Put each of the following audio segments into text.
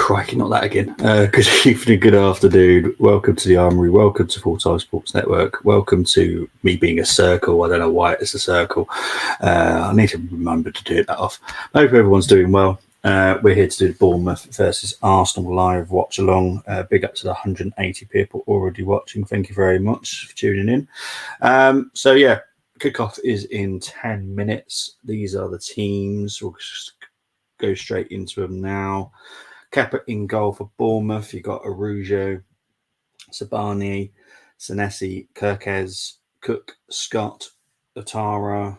Crikey, not that again. Good evening, good afternoon. Welcome to the Armory. Welcome to Full Time Sports Network. Welcome to me being a circle. I don't know why it's a circle. I need to remember to do that off. I hope everyone's doing well. We're here to do Bournemouth versus Arsenal live watch along. Big up to the 180 people already watching. Thank you very much for tuning in. Kickoff is in 10 minutes. These are the teams. We'll just go straight into them now. Kepa in goal for Bournemouth. You've got Arujo, Sabani, Senesi, Kirkez, Cook, Scott, Otara,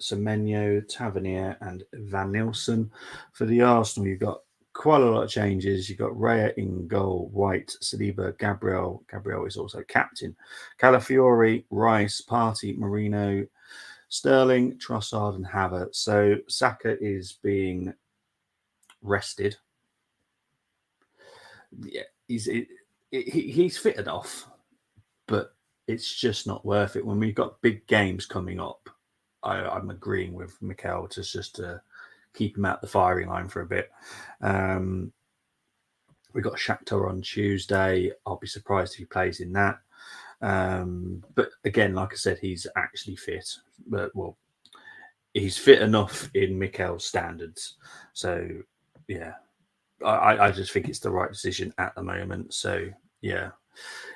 Semenyo, Tavernier, and Van Nielsen. For the Arsenal, you've got quite a lot of changes. You've got Raya in goal, White, Saliba, Gabriel. Gabriel is also captain. Calafiori, Rice, Partey, Marino, Sterling, Trossard, and Havertz. So Saka is being rested. Yeah, he's fitted off, but it's just not worth it when we've got big games coming up. I'm agreeing with Mikel to just keep him out the firing line for a bit. We've got Shakhtar on Tuesday. I'll be surprised if he plays in that. But again, like I said, he's actually fit. But he's fit enough in Mikel's standards. So yeah. I just think it's the right decision at the moment. So yeah,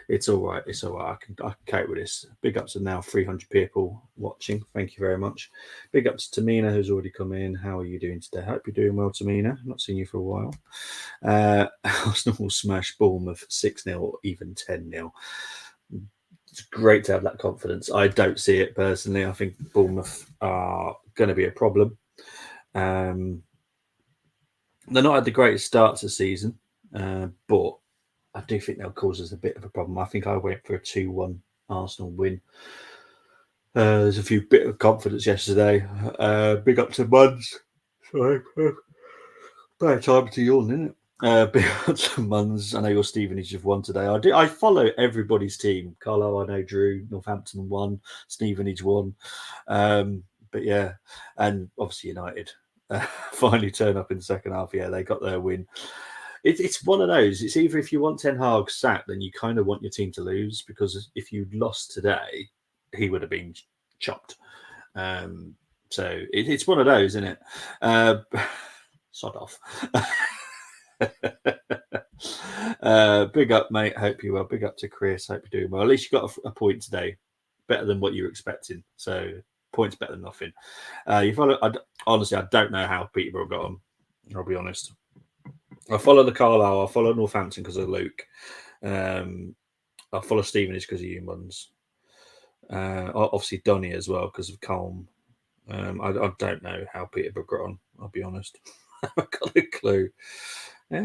it's all right. It's all right. I can cope with this. Big ups to now 300 people watching. Thank you very much. Big ups to Tamina, who's already come in. How are you doing today? Hope you're doing well, Tamina. Not seen you for a while. Arsenal will smash Bournemouth 6-0 or even 10-0. It's great to have that confidence. I don't see it personally. I think Bournemouth are going to be a problem. They're not had the greatest start to the season, but I do think they'll cause us a bit of a problem. I think I went for a 2-1 Arsenal win. There's a few bit of confidence yesterday. Big up to Muns. Sorry. Bad time to yawn, isn't it? Big up to Muns. I know your Stevenage have won today. I follow everybody's team. Carlo, I know, drew. Northampton won. Stevenage won. But yeah, and obviously United. Finally turn up in the second half. Yeah, they got their win. It's one of those. It's either if you want Ten Hag sacked, then you kind of want your team to lose, because if you'd lost today, he would have been chopped. So it's one of those, isn't it? Sod off. Big up, mate. Hope you're well. Big up to Chris. Hope you're doing well. At least you got a point today, better than what you were expecting. So points better than nothing. Honestly, I don't know how Peterborough got on. I'll be honest. I follow the Carlisle. I follow Northampton because of Luke. I follow Stevenage because of Humans. Obviously Donny as well because of Colm. I don't know how Peterborough got on. I'll be honest. I've got a clue. La.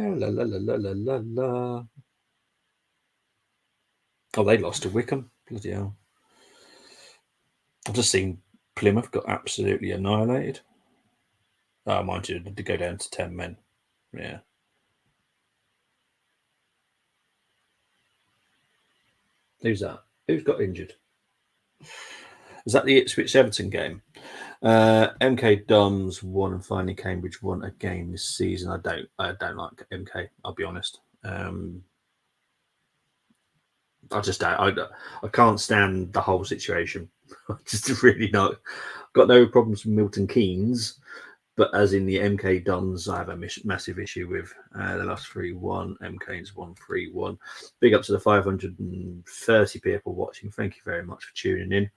Oh, they lost to Wickham. Bloody hell. I've just seen Plymouth got absolutely annihilated. Oh, mind you, to go down to 10 men. Yeah. Who's that? Who's got injured? Is that the Ipswich Everton game? MK Dons won, and finally Cambridge won a game this season. I don't like MK. I'll be honest. I just don't. I can't stand the whole situation. Just really not. Got no problems with Milton Keynes, but as in the MK Dons, I have a massive issue with. They lost 3-1. MK's won 3-1. Big up to the 530 people watching. Thank you very much for tuning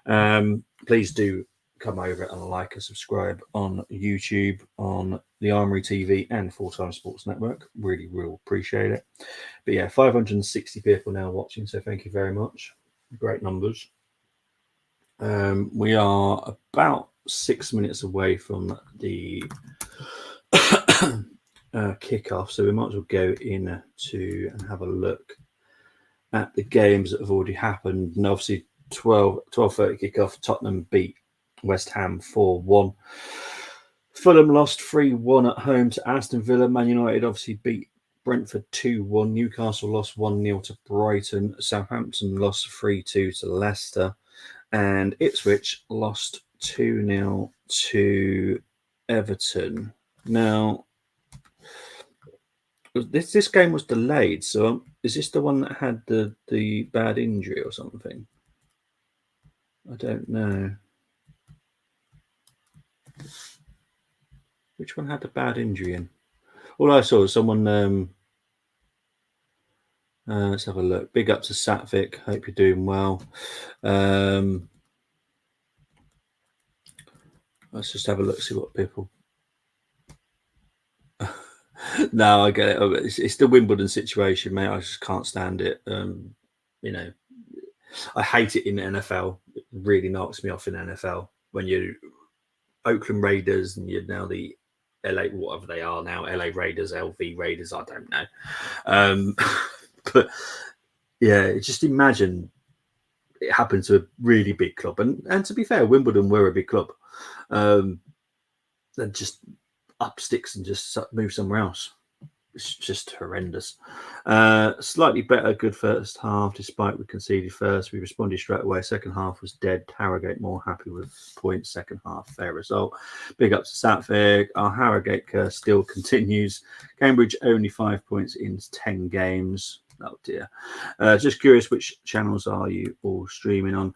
in. Please do come over and like and subscribe on YouTube, on the Armory TV and Full Time Sports Network. Really will appreciate it. But yeah, 560 people now watching, so thank you very much. Great numbers. We are about 6 minutes away from the kickoff, so we might as well go in to and have a look at the games that have already happened. And obviously 12:30 kickoff, Tottenham beat West Ham 4-1. Fulham lost 3-1 at home to Aston Villa. Man United obviously beat Brentford 2-1. Newcastle lost 1-0 to Brighton. Southampton lost 3-2 to Leicester. And Ipswich lost 2-0 to Everton. Now, This game was delayed, so is this the one that had the bad injury or something? I don't know. Which one had the bad injury in? All I saw was someone. Let's have a look. Big up to Satvik. Hope you're doing well. Let's just have a look, see what people. No, I get it. It's the Wimbledon situation, mate. I just can't stand it. You know, I hate it in the NFL. It really knocks me off in NFL when you Oakland Raiders and you're now the LA, whatever they are now, LA Raiders, LV Raiders. I don't know. But yeah, just imagine it happened to a really big club. And to be fair, Wimbledon were a big club. Then just up sticks and just move somewhere else. It's just horrendous. Slightly better, good first half, despite we conceded first. We responded straight away. Second half was dead. Harrogate more happy with points. Second half, fair result. Big up to Satvik. Our Harrogate curse still continues. Cambridge only 5 points in 10 games. Oh dear. Just curious, which channels are you all streaming on?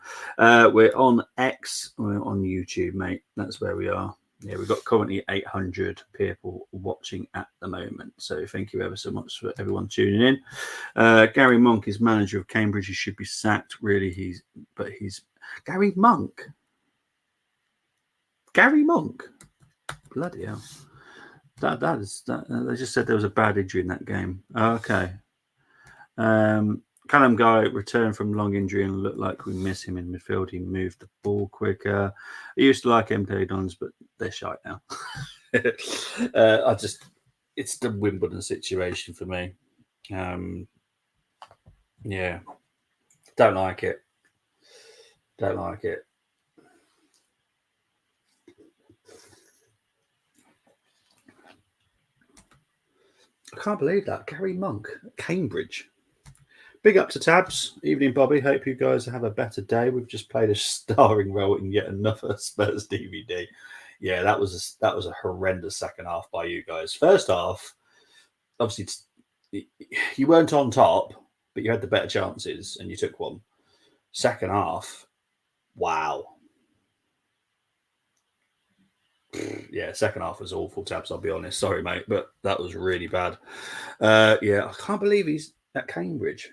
We're on X. We're on YouTube, mate. That's where we are. Yeah, we've got currently 800 people watching at the moment. So thank you ever so much for everyone tuning in. Gary Monk is manager of Cambridge. He should be sacked. Really, he's Gary Monk. Gary Monk. Bloody hell. That is that. They just said there was a bad injury in that game. Okay. Callum Guy returned from long injury and looked like we miss him in midfield. He moved the ball quicker. I used to like MK Dons, but they're shite now. It's the Wimbledon situation for me. Yeah, don't like it. Don't like it. I can't believe that. Gary Monk, Cambridge. Big up to Tabs. Evening, Bobby. Hope you guys have a better day. We've just played a starring role in yet another Spurs DVD. Yeah, that was a horrendous second half by you guys. First half, obviously, you weren't on top, but you had the better chances and you took one. Second half, wow. Yeah, second half was awful, Tabs. I'll be honest. Sorry, mate, but that was really bad. Yeah, I can't believe he's at Cambridge.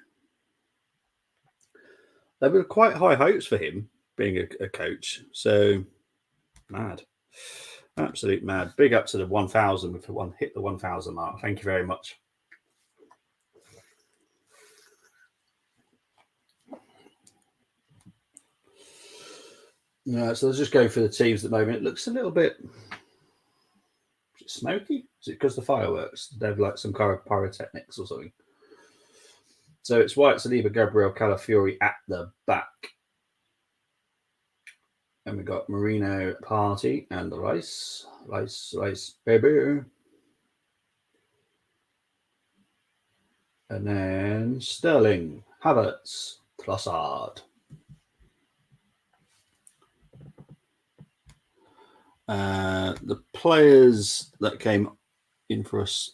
There were quite high hopes for him being a coach. So mad. Absolute mad. Big up to the 1,000 if one hit the 1,000 mark. Thank you very much. So let's just go for the teams at the moment. It looks a little bit smoky. Is it because the fireworks? They have like some kind of pyrotechnics or something. So it's White Saliba, Gabriel Calafiori at the back. And we've got Marino, Party, and Rice, baby. And then Sterling, Havertz, Trossard. The players that came in for us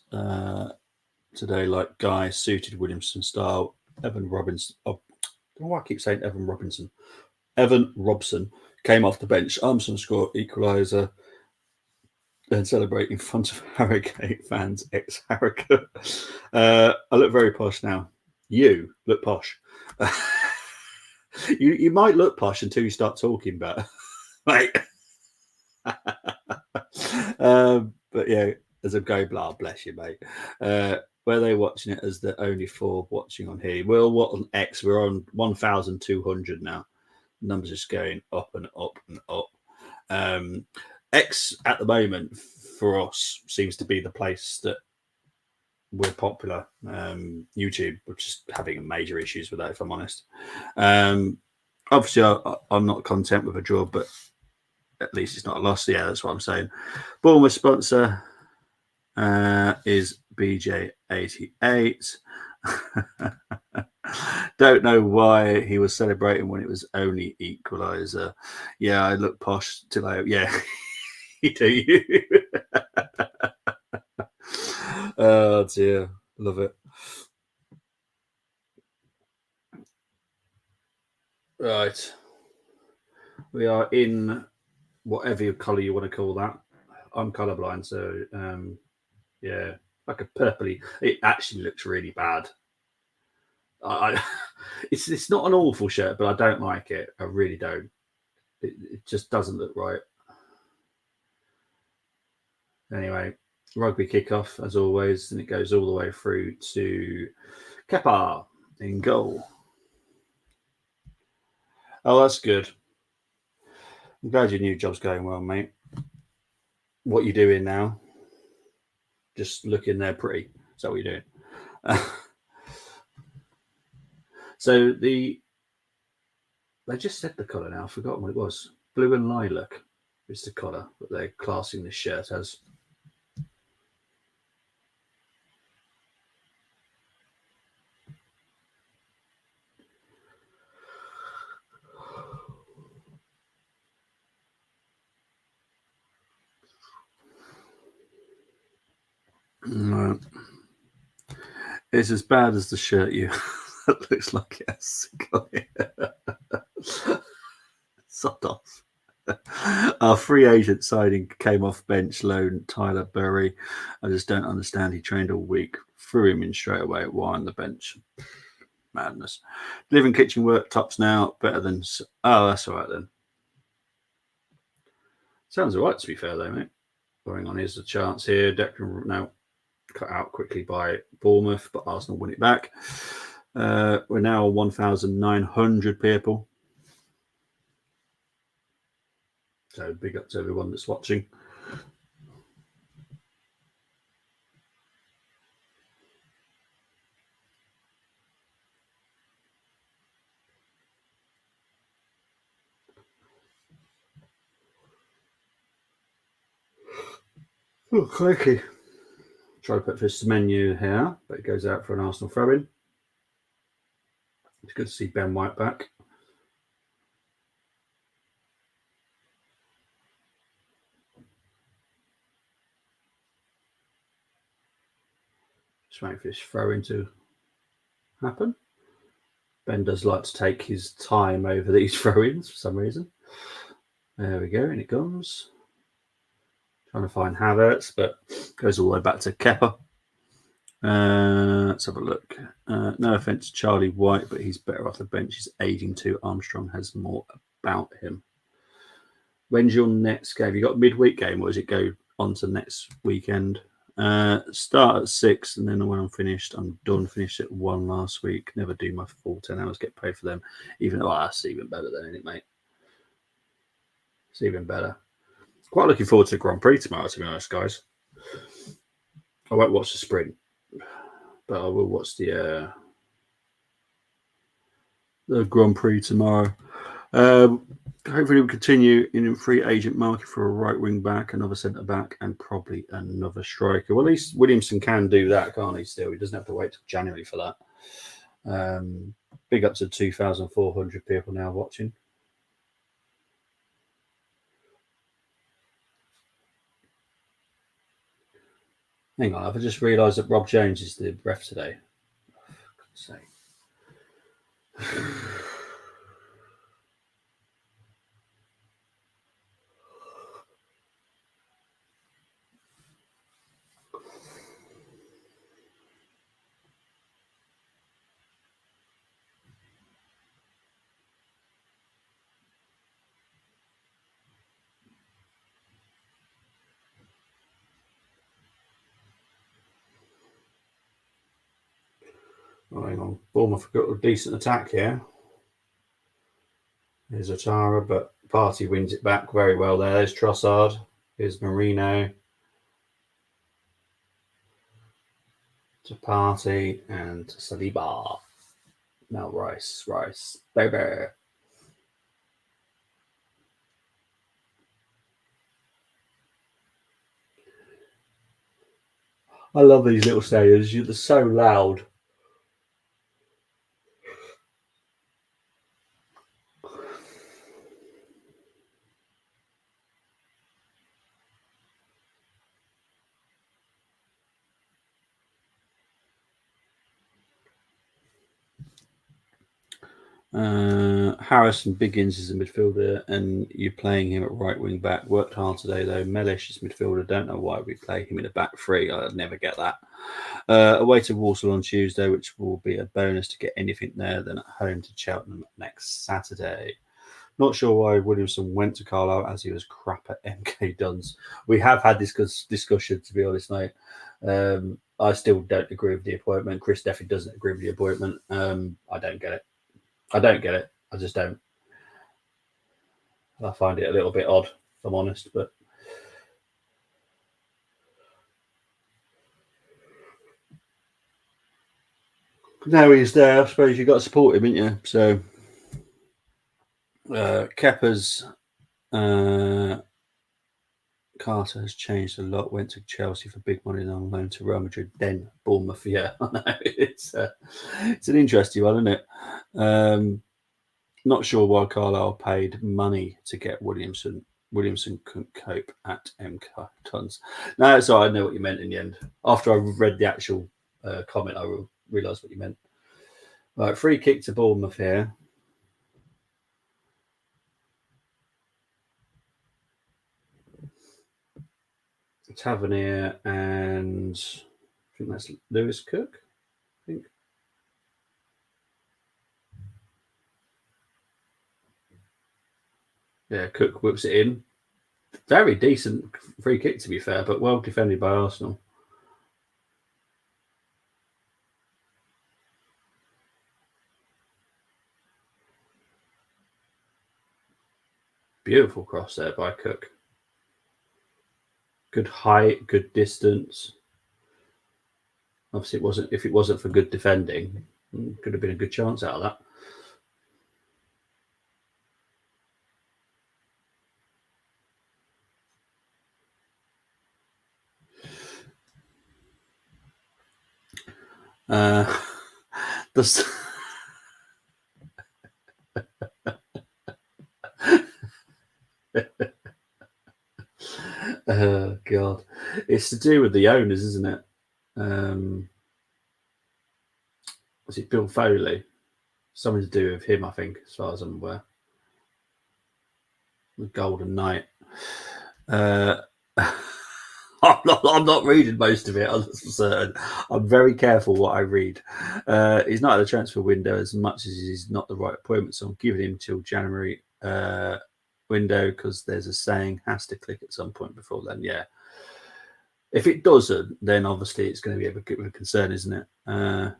today, like Guy, suited Williamson style, Evan Robinson. Oh, I don't know why I keep saying Evan Robinson. Evan Robson came off the bench. Armstrong scored equaliser. Then celebrate in front of Harrogate fans, ex-Harrogate. I look very posh now. You look posh. you might look posh until you start talking better, mate. But yeah, as a go, blah, bless you, mate. Where they watching it as the only 4 watching on here? Well, what on X? We're on 1,200 now. Numbers just going up and up and up. X at the moment for us seems to be the place that we're popular. YouTube, we're just having major issues with that, if I'm honest. Obviously, I'm not content with a draw, but at least it's not a loss. Yeah, that's what I'm saying. Bournemouth sponsor is BJ88. Don't know why he was celebrating when it was only equaliser. Yeah, I look posh till I. Yeah, you do. Oh dear. Love it. Right. We are in whatever colour you want to call that. I'm colourblind, so yeah, like a purpley. It actually looks really bad. I it's not an awful shirt, but I don't like it. I really don't. It just doesn't look right. Anyway, rugby kickoff as always, and it goes all the way through to Kepa in goal. Oh, that's good. I'm glad your new job's going well, mate. What you doing now? Just looking there pretty. Is that what you're doing? So they just said the colour now. I've forgotten what it was. Blue and lilac is the colour that they're classing this shirt as. Right. It's as bad as the shirt you that looks like it has sod off. Our free agent signing came off bench loan Tyler Burry. I just don't understand. He trained all week, threw him in straight away. Why on the bench? Madness. Living kitchen worktops now better than. Oh, that's all right then. Sounds all right to be fair though, mate. Going on, here's a chance here. Declan now cut out quickly by Bournemouth, but Arsenal win it back. We're now 1,900 people. So big up to everyone that's watching. Oh, crikey. Try to put this menu here, but it goes out for an Arsenal throw-in. It's good to see Ben White back. Just waiting for this throw-in to happen. Ben does like to take his time over these throw-ins for some reason. There we go, and it comes. Trying to find Havertz, but goes all the way back to Kepa. Let's have a look. No offense to Charlie White, but he's better off the bench. He's aging too. Armstrong has more about him. When's your next game? You got a midweek game, or does it go on to next weekend? Start at 6, and then when I'm finished, I'm done. Finished at 1 last week. Never do my full 10 hours. Get paid for them, even though that's even better than isn't it, mate. It's even better. Quite looking forward to the Grand Prix tomorrow, to be honest, guys. I won't watch the sprint, but I will watch the Grand Prix tomorrow. Hopefully, we'll continue in free agent market for a right wing back, another centre back, and probably another striker. Well, at least Williamson can do that, can't he? Still, he doesn't have to wait till January for that. Big up to 2,400 people now watching. Hang on, I've just realised that Rob Jones is the ref today. For God's sake. Oh, hang on. Bournemouth got a decent attack here. There's Atara, but Party wins it back very well there. There's Trossard. Here's Marino. To Party and Saliba. Now Rice, baby. I love these little stadiums. They're so loud. Harrison Biggins is a midfielder, and you're playing him at right wing back. Worked hard today though. Melish is midfielder. Don't know why we play him in a back three. I'd never get that. Away to Walsall on Tuesday, which will be a bonus to get anything there. Then at home to Cheltenham next Saturday. Not sure why Williamson went to Carlisle as he was crap at MK Duns. We have had this discussion, to be honest, mate. I still don't agree with the appointment. Chris definitely doesn't agree with the appointment. I don't get it. I don't get it. I just don't. I find it a little bit odd, if I'm honest. But now he's there, I suppose you've got to support him, haven't you? So Kepa's Carter has changed a lot. Went to Chelsea for big money, then on loan to Real Madrid, then Bournemouth. Yeah, I know it's an interesting one, isn't it? Not sure why Carlisle paid money to get Williamson. Williamson couldn't cope at MK Tons. No, so I know what you meant in the end. After I read the actual comment, I realised what you meant. Right, free kick to Bournemouth here. Tavernier and I think that's Lewis Cook. I think. Yeah, Cook whips it in. Very decent free kick, to be fair, but well defended by Arsenal. Beautiful cross there by Cook. Good height, good distance. Obviously, it wasn't. If it wasn't for good defending, could have been a good chance out of that. The oh god, it's to do with the owners, isn't it? Was it Bill Foley? Something to do with him, I think, as far as I'm aware. The Golden Knight. I'm not reading most of it. I'm certain. I'm very careful what I read. He's not at the transfer window as much as he's not the right appointment, so I'm giving him till January window because there's a saying has to click at some point before then. Yeah. If it doesn't, then obviously it's going to be a bit of a concern, isn't it? I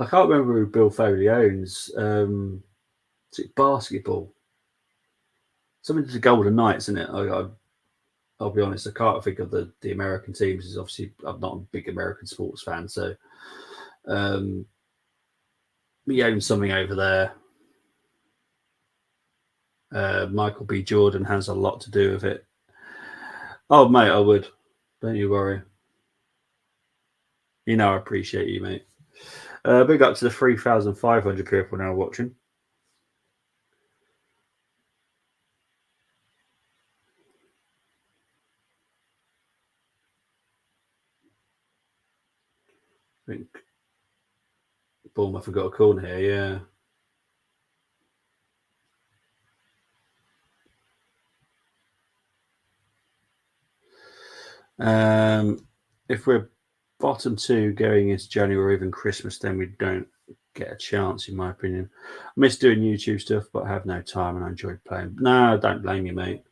can't remember who Bill Foley owns. Is it basketball? Something to the Golden Knights, isn't it? I'll be honest, I can't think of the American teams. Is obviously I'm not a big American sports fan, so he owns something over there. Michael B. Jordan has a lot to do with it. Oh, mate, I would. Don't you worry. You know I appreciate you, mate. Big up to the 3,500 people now watching. I think Bournemouth have got a corner here, yeah. If we're bottom two going into January or even Christmas, then we don't get a chance, in my opinion. I miss doing YouTube stuff, but I have no time and I enjoy playing. No, don't blame you, mate.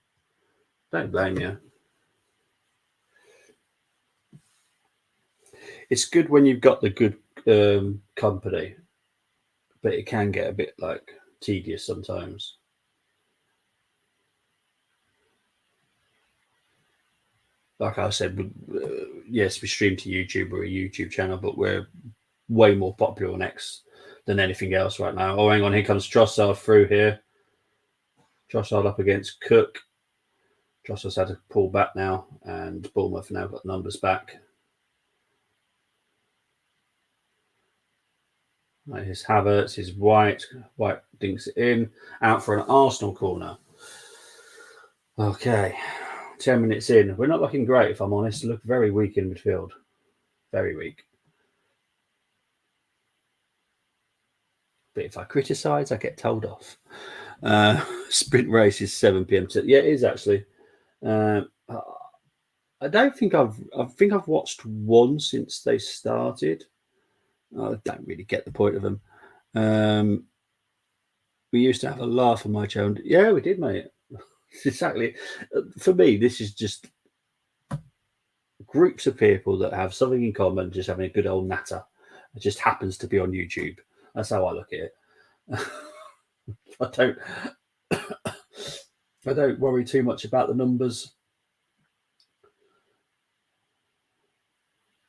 Don't blame you. It's good when you've got the good company, but it can get a bit like tedious sometimes. Like I said, yes, we stream to YouTube. We're a YouTube channel, but we're way more popular on X than anything else right now. Oh, hang on, here comes Trossard through here. Trossard up against Cook. Trossard's had to pull back now, and Bournemouth now got numbers back. Right, here's Havertz, here's White. White dinks it in. Out for an Arsenal corner. Okay. 10 minutes in. We're not looking great, if I'm honest. We look very weak in midfield. Very weak. But if I criticise, I get told off. Sprint race is 7 p.m. Yeah, it is actually. I don't think I've watched one since they started. I don't really get the point of them. We used to have a laugh on my channel. Yeah, we did, mate. Exactly. For me, this is just groups of people that have something in common, just having a good old natter. It just happens to be on YouTube. That's how I look at it. I don't worry too much about the numbers.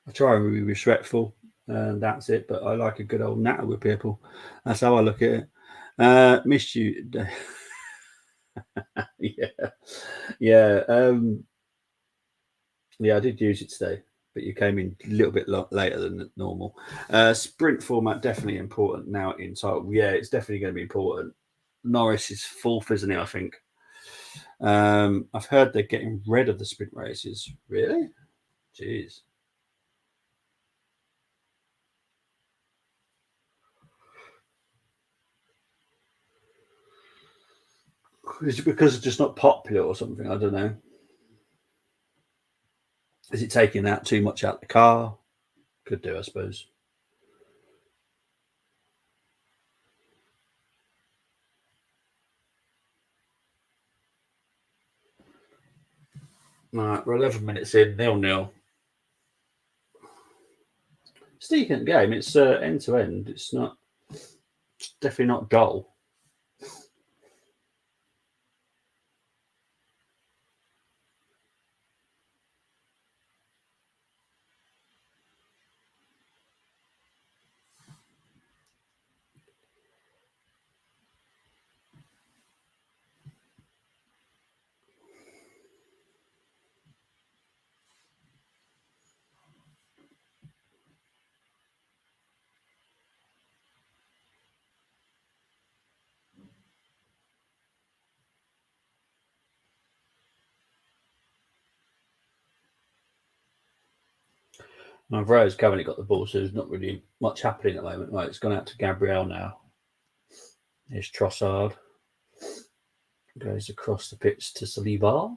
I try and be respectful, and that's it. But I like a good old natter with people. That's how I look at it. Missed you. Yeah, yeah, yeah. I did use it today, but you came in a little bit later than normal. Sprint format definitely important now in title. Yeah, it's definitely going to be important. Norris is fourth, isn't it? I think. I've heard they're getting rid of the sprint races. Really? Jeez. Is it because it's just not popular or something? I don't know. Is it taking out too much out the car? Could do, I suppose. Right, we're 11 minutes in, 0-0. It's a decent game. It's end to end. It's definitely not dull. Rose currently got the ball, so there's not really much happening at the moment. Right, it's gone out to Gabriel now. Here's Trossard. Goes across the pitch to Saliba.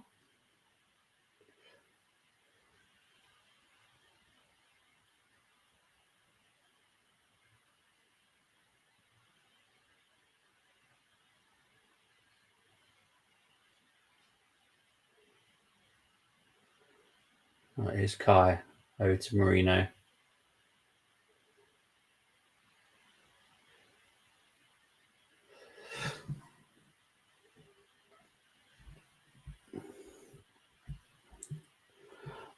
Right, here's Kai over to Marino.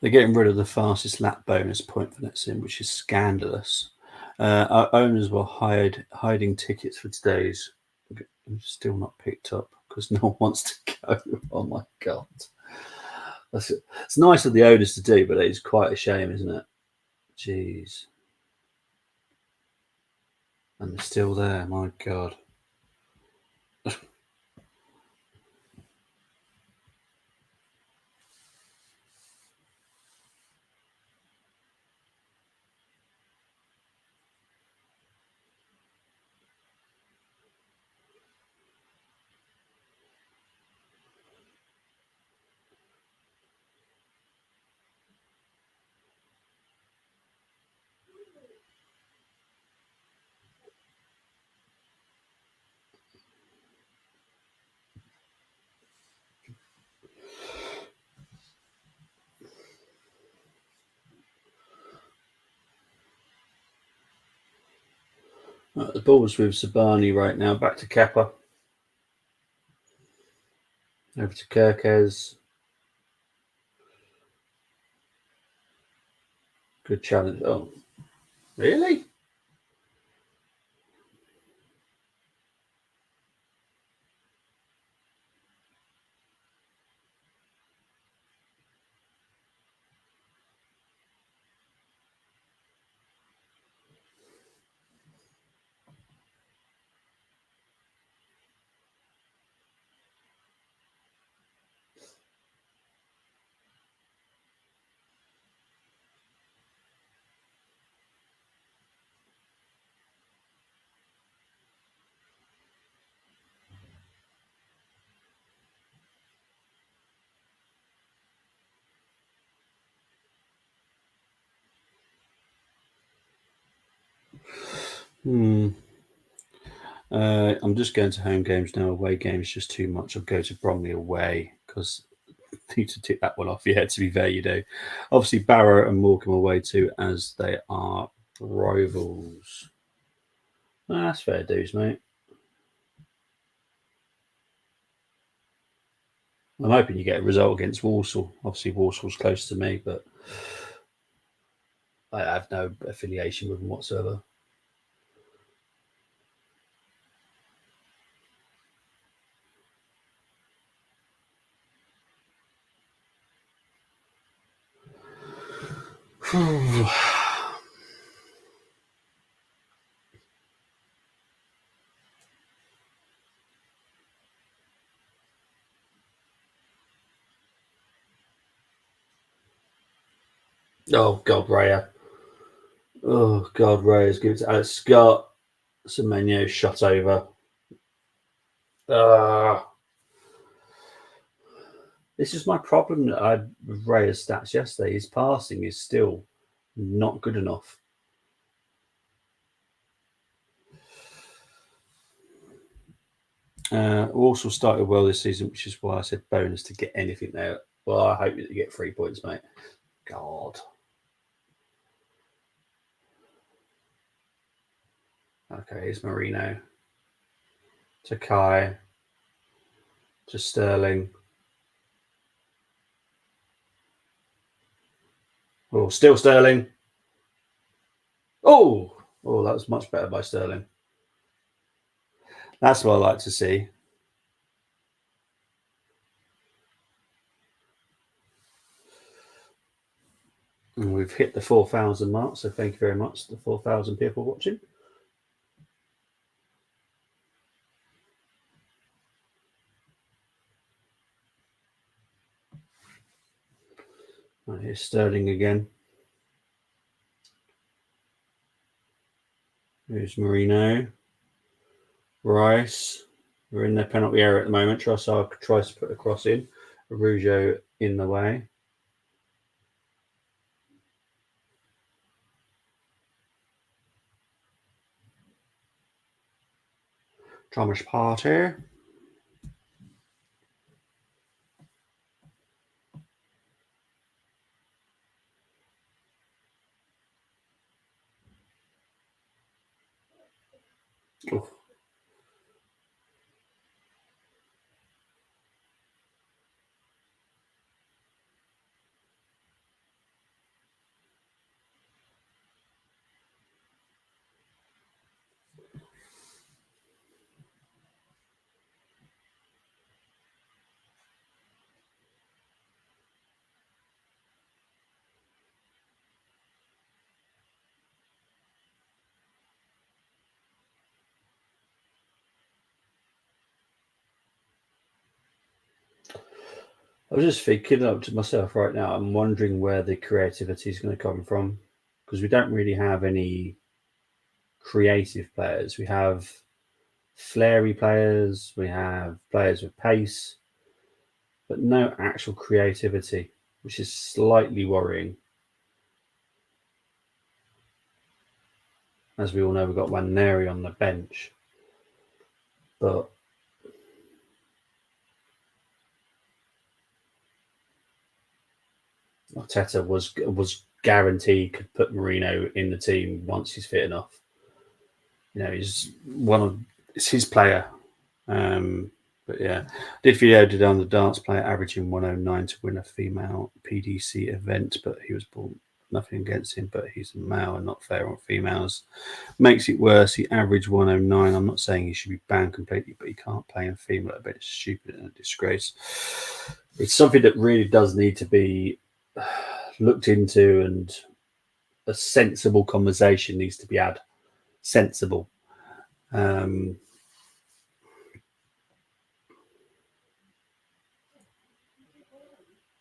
They're getting rid of the fastest lap bonus point for next in, which is scandalous. Our owners were hiding tickets for today's. Still not picked up because no one wants to go. Oh my god, it's nice of the owners to do, but it's quite a shame, isn't it? Jeez, and they're still there. My god. The ball's with Sabani right now. Back to Kepa. Over to Kirkes. Good challenge. Oh, really? I'm just going to home games now. Away games just too much. I'll go to Bromley away because I need to tick that one off. Yeah, to be fair, you do. Obviously, Barrow and Morecambe away too, as they are rivals. That's fair dues, mate. I'm hoping you get a result against Walsall. Obviously, Walsall's close to me, but I have no affiliation with them whatsoever. Oh God, Raya. Oh God, Raya's given it to Alex Scott. Semenyo shot over. This is my problem that I had with Raya's stats yesterday. His passing is still not good enough. Walsall started well this season, which is why I said bonus to get anything there. Well, I hope that you get 3 points, mate. God. Okay, here's Marino. To Kai. To Sterling. Oh, still Sterling. Oh, that was much better by Sterling. That's what I like to see. And we've hit the 4,000 mark, so thank you very much to the 4,000 people watching. Right, here's Sterling again. Here's Marino. Rice. We're in the penalty area at the moment. Trossard tries to put a cross in. Rougeau in the way. Thomas Partey. Oof. I was just thinking up to myself right now. I'm wondering where the creativity is going to come from because we don't really have any creative players. We have flary players, we have players with pace, but no actual creativity, which is slightly worrying. As we all know, we've got Waneri on the bench, but Arteta was guaranteed could put Marino in the team once he's fit enough. It's his player. But yeah, did video did on the dance player averaging 109 to win a female PDC event, but he was born nothing against him, but he's a male and not fair on females. Makes it worse. He averaged 109. I'm not saying he should be banned completely, but he can't play in female. I bet it's stupid and a disgrace. It's something that really does need to be looked into, and a sensible conversation needs to be had. Sensible.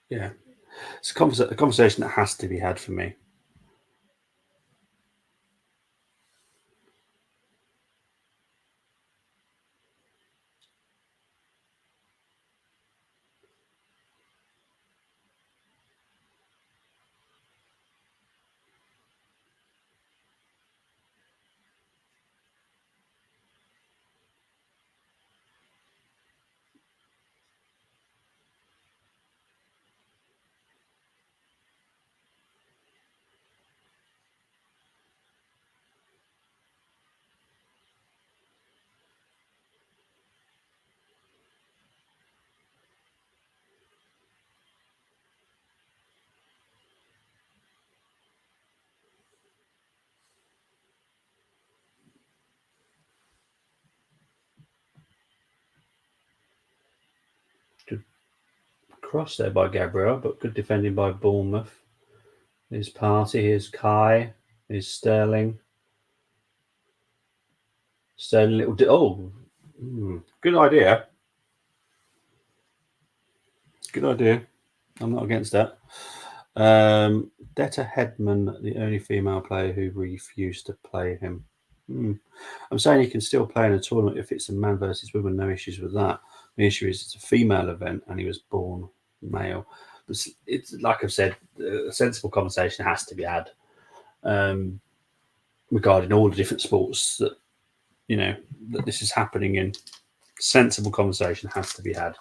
Yeah, it's a conversation that has to be had for me. cross there by Gabriel, but good defending by Bournemouth. Here's Partey, here's Kai, here's Sterling. Sterling, good idea. Good idea. I'm not against that. Detta Hedman, the only female player who refused to play him. I'm saying he can still play in a tournament if it's a man versus woman. No issues with that. The issue is it's a female event and he was born male. But it's like I've said, a sensible conversation has to be had regarding all the different sports that that this is happening in. Sensible conversation has to be had.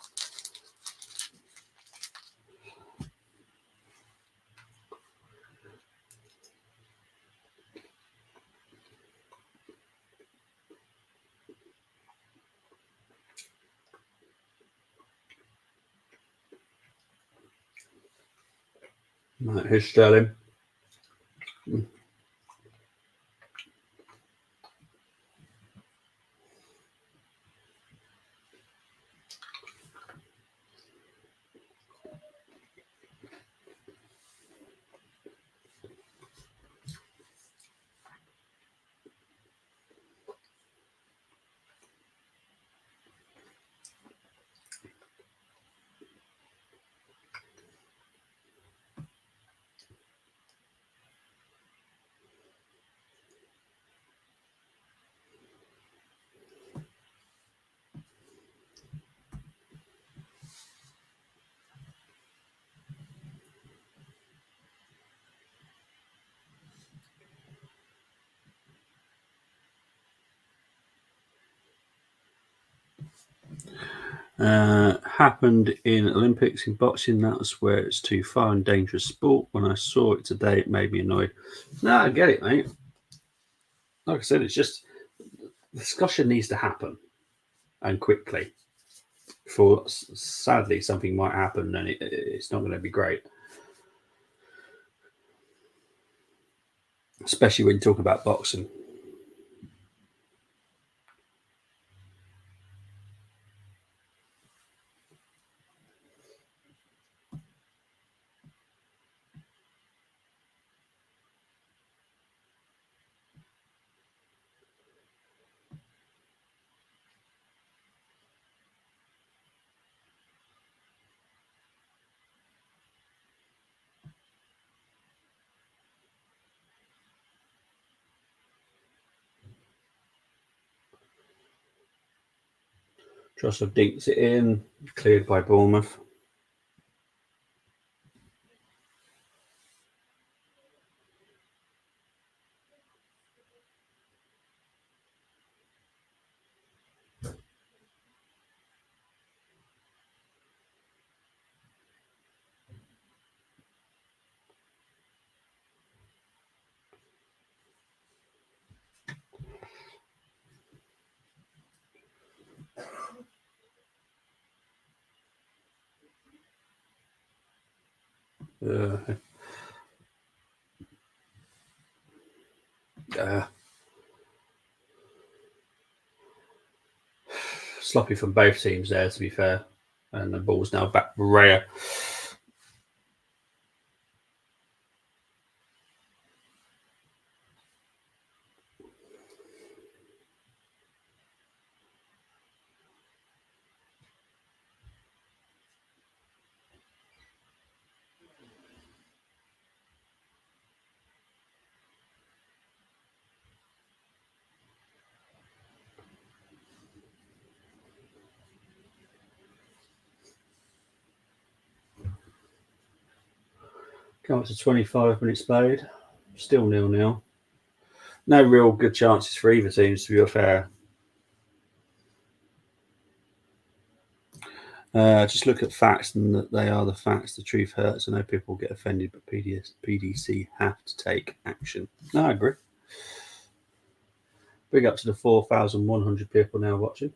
Right, here's Sterling. Happened in Olympics in boxing. That's where it's too far and dangerous sport. When I saw it today, it made me annoyed. No, I get it, mate. Like I said, it's just discussion needs to happen and quickly. For sadly, something might happen and it's not going to be great. Especially when you talk about boxing. Joseph dinks it in, cleared by Bournemouth. Sloppy from both teams there, to be fair. And the ball's now back for Raya. Come up to 25 minutes played. Still 0-0. No real good chances for either teams, to be fair. Just look at facts and that they are the facts. The truth hurts. I know people get offended, but PDC have to take action. No, I agree. Big up to the 4,100 people now watching.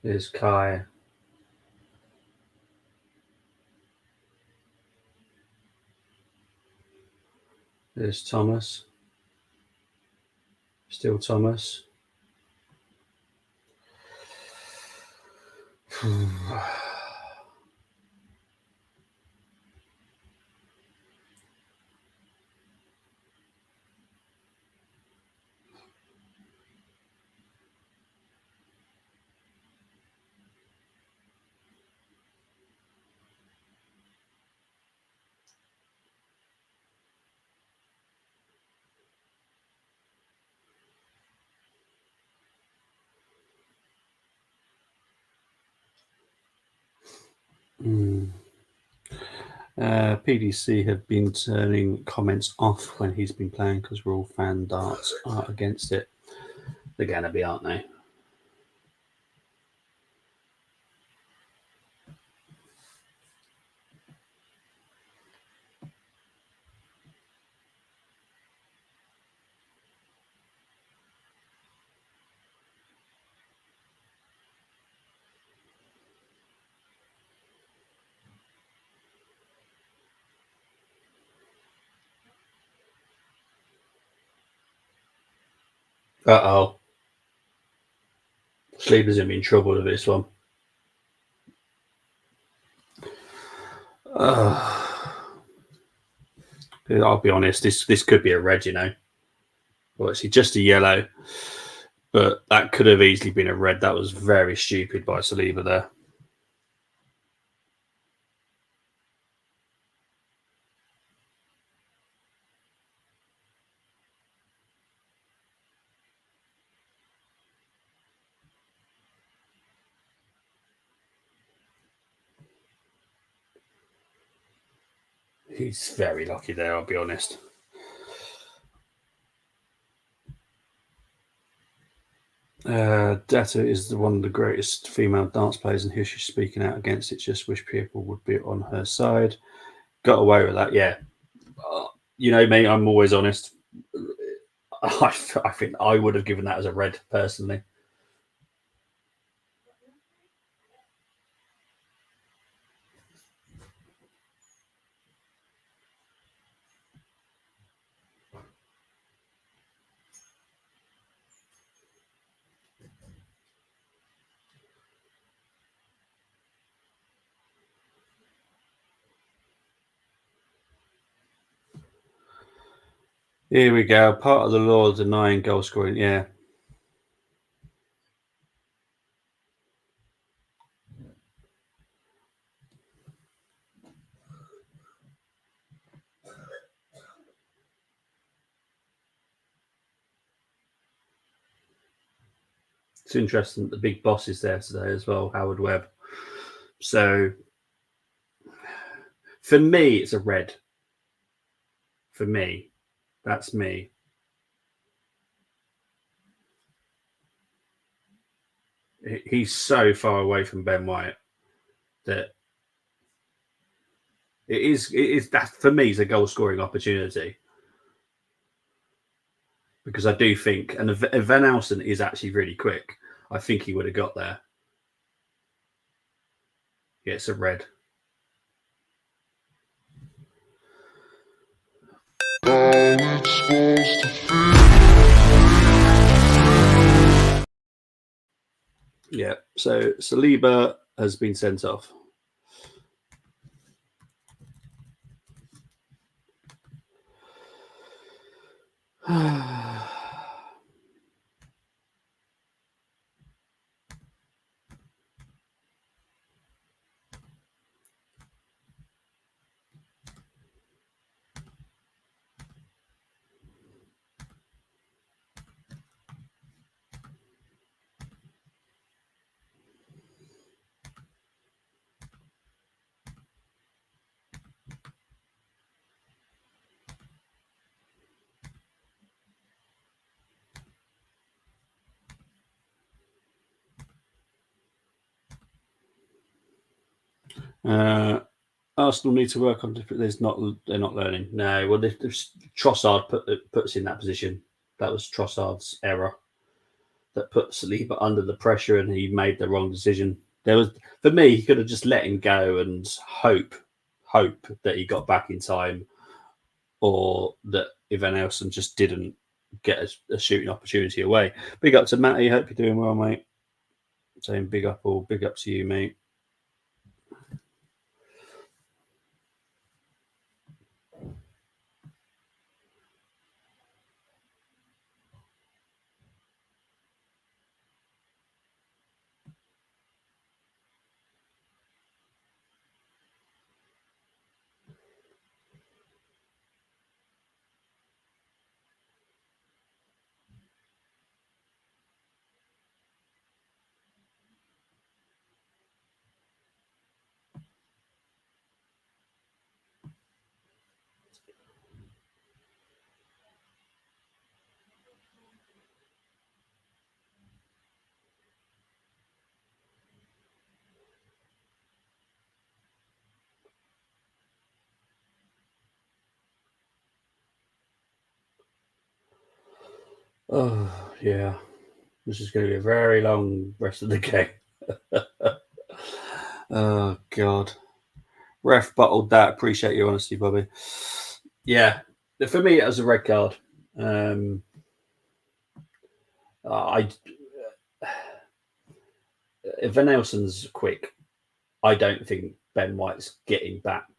There's Kai. There's Thomas. Still Thomas. PDC have been turning comments off when he's been playing because we're all fan darts are against it. They're going to be, aren't they? Uh-oh. Sleeper's going to be in trouble with this one. I'll be honest, this could be a red, you know. Well, it's just a yellow. But that could have easily been a red. That was very stupid by Saliba there. He's very lucky there, I'll be honest. Detta is one of the greatest female dance players in history. Speaking out against it, just wish people would be on her side. Got away with that, yeah. You know me, I'm always honest. I think I would have given that as a red personally. Here we go. Part of the law denying goal scoring. Yeah. It's interesting that the big boss is there today as well, Howard Webb. So for me, it's a red. For me, that's me. He's so far away from Ben White that it is that for me is a goal scoring opportunity, because I do think, and if Van Elsen is actually really quick, I think he would have got there. Yeah, it's a red. Yeah, so Saliba has been sent off. Arsenal need to work on different. They're not learning. No, well, Trossard puts in that position. That was Trossard's error that put Saliba under the pressure, and he made the wrong decision. For me, he could have just let him go and hope that he got back in time, or that Van Elsen just didn't get a shooting opportunity away. Big up to Matty. Hope you're doing well, mate. Saying big up to you, mate. Oh, yeah. This is going to be a very long rest of the game. Oh, God. Ref bottled that. Appreciate your honesty, Bobby. Yeah. For me, it was a red card. If Van Nelson's quick, I don't think Ben White's getting back.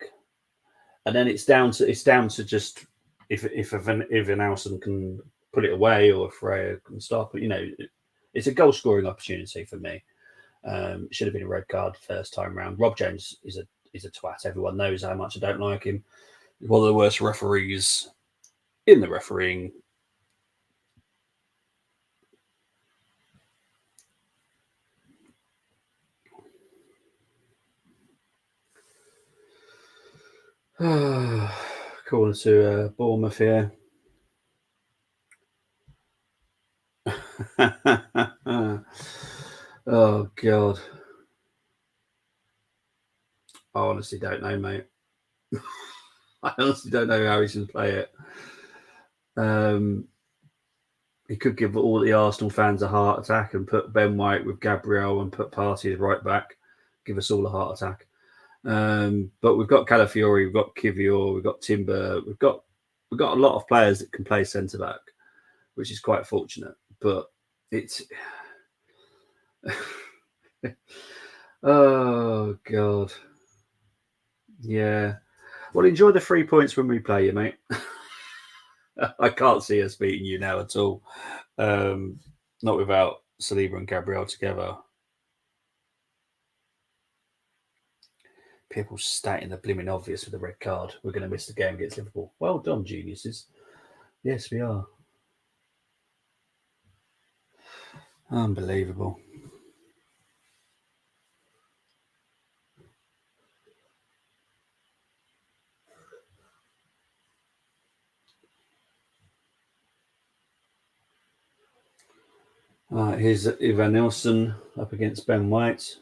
And then it's down to just if Van Nelson can put it away or if Freya can stop it. It's a goal scoring opportunity for me. It should have been a red card first time round. Rob Jones is a twat. Everyone knows how much I don't like him. He's one of the worst referees in the refereeing. Corner to Bournemouth here. Oh, God. I honestly don't know, mate. I honestly don't know how he should play it. He could give all the Arsenal fans a heart attack and put Ben White with Gabriel and put Partey right back. Give us all a heart attack. But we've got Calafiori, we've got Kivior, we've got Timber, we've got a lot of players that can play centre back, which is quite fortunate. But it's oh, God. Yeah. Well, enjoy the 3 points when we play you, mate. I can't see us beating you now at all. Not without Saliba and Gabriel together. People stating the blimmin' obvious with the red card. We're going to miss the game against Liverpool. Well done, geniuses. Yes, we are. Unbelievable. Here's Ivan Nilsson up against Ben White.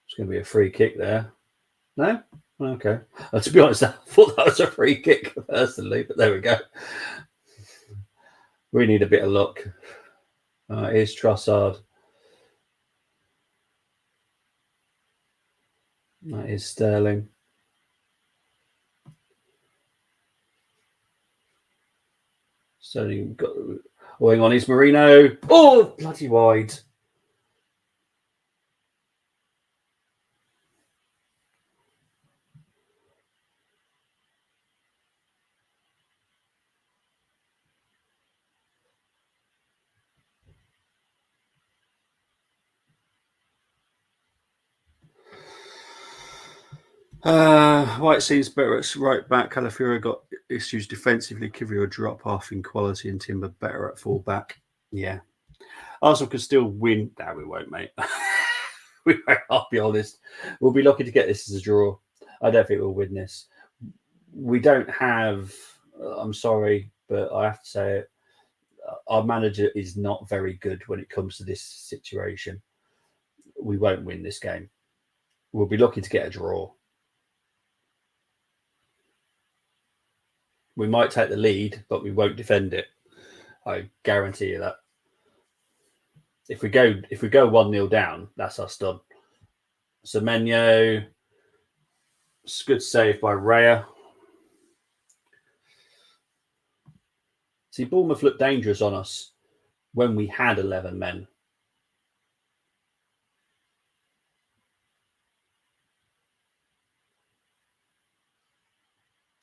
It's going to be a free kick there. No? Okay. To be honest, I thought that was a free kick personally, but there we go. We need a bit of luck. Here's Trossard. That is Sterling. Sterling got going on. Is Marino. Oh, bloody wide. White seems better at right back. Calafiori got issues defensively. Kivior drop off in quality and Timber better at full back. Yeah. Arsenal could still win. No, we won't, mate. I'll be honest. We'll be lucky to get this as a draw. I don't think we'll win this. We don't have, I'm sorry, but I have to say it. Our manager is not very good when it comes to this situation. We won't win this game. We'll be lucky to get a draw. We might take the lead, but we won't defend it. I guarantee you that. If we go 1-0 down, that's us done. Semenyo, good save by Raya. See, Bournemouth looked dangerous on us when we had 11 men.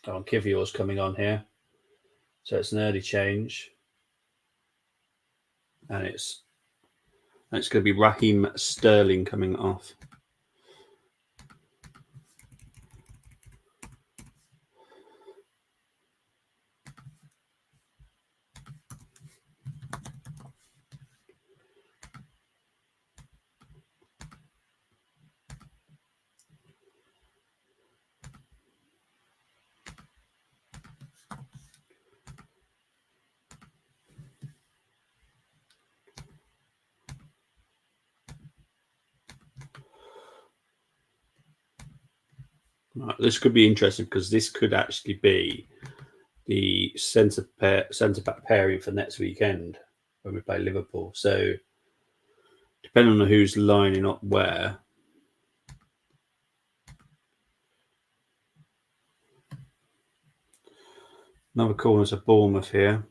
Oh, Kivior's coming on here. So it's an early change. And it's going to be Raheem Sterling coming off. Right, this could be interesting because this could actually be the centre back pairing for next weekend when we play Liverpool. So depending on who's lining up where. Another corner to Bournemouth here.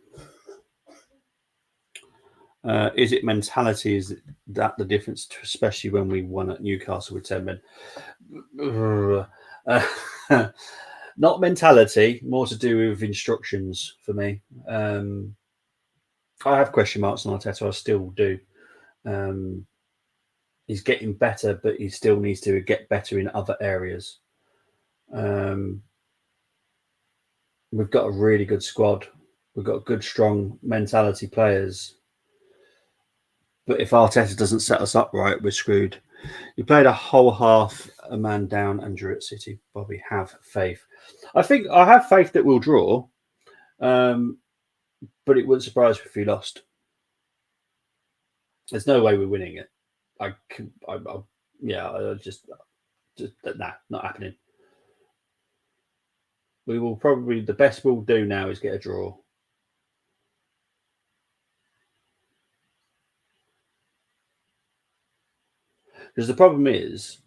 Is it mentality? Is that the difference, especially when we won at Newcastle with 10 men? Not mentality, more to do with instructions for me. I have question marks on Arteta, I still do. He's getting better, but he still needs to get better in other areas. We've got a really good squad. We've got good, strong mentality players. But if Arteta doesn't set us up right, we're screwed. You played a whole half, a man down, and drew at City. Bobby, have faith. I have faith that we'll draw, but it wouldn't surprise me if we lost. There's no way we're winning it. Just not happening. We will probably, the best we'll do now is get a draw. Because the problem is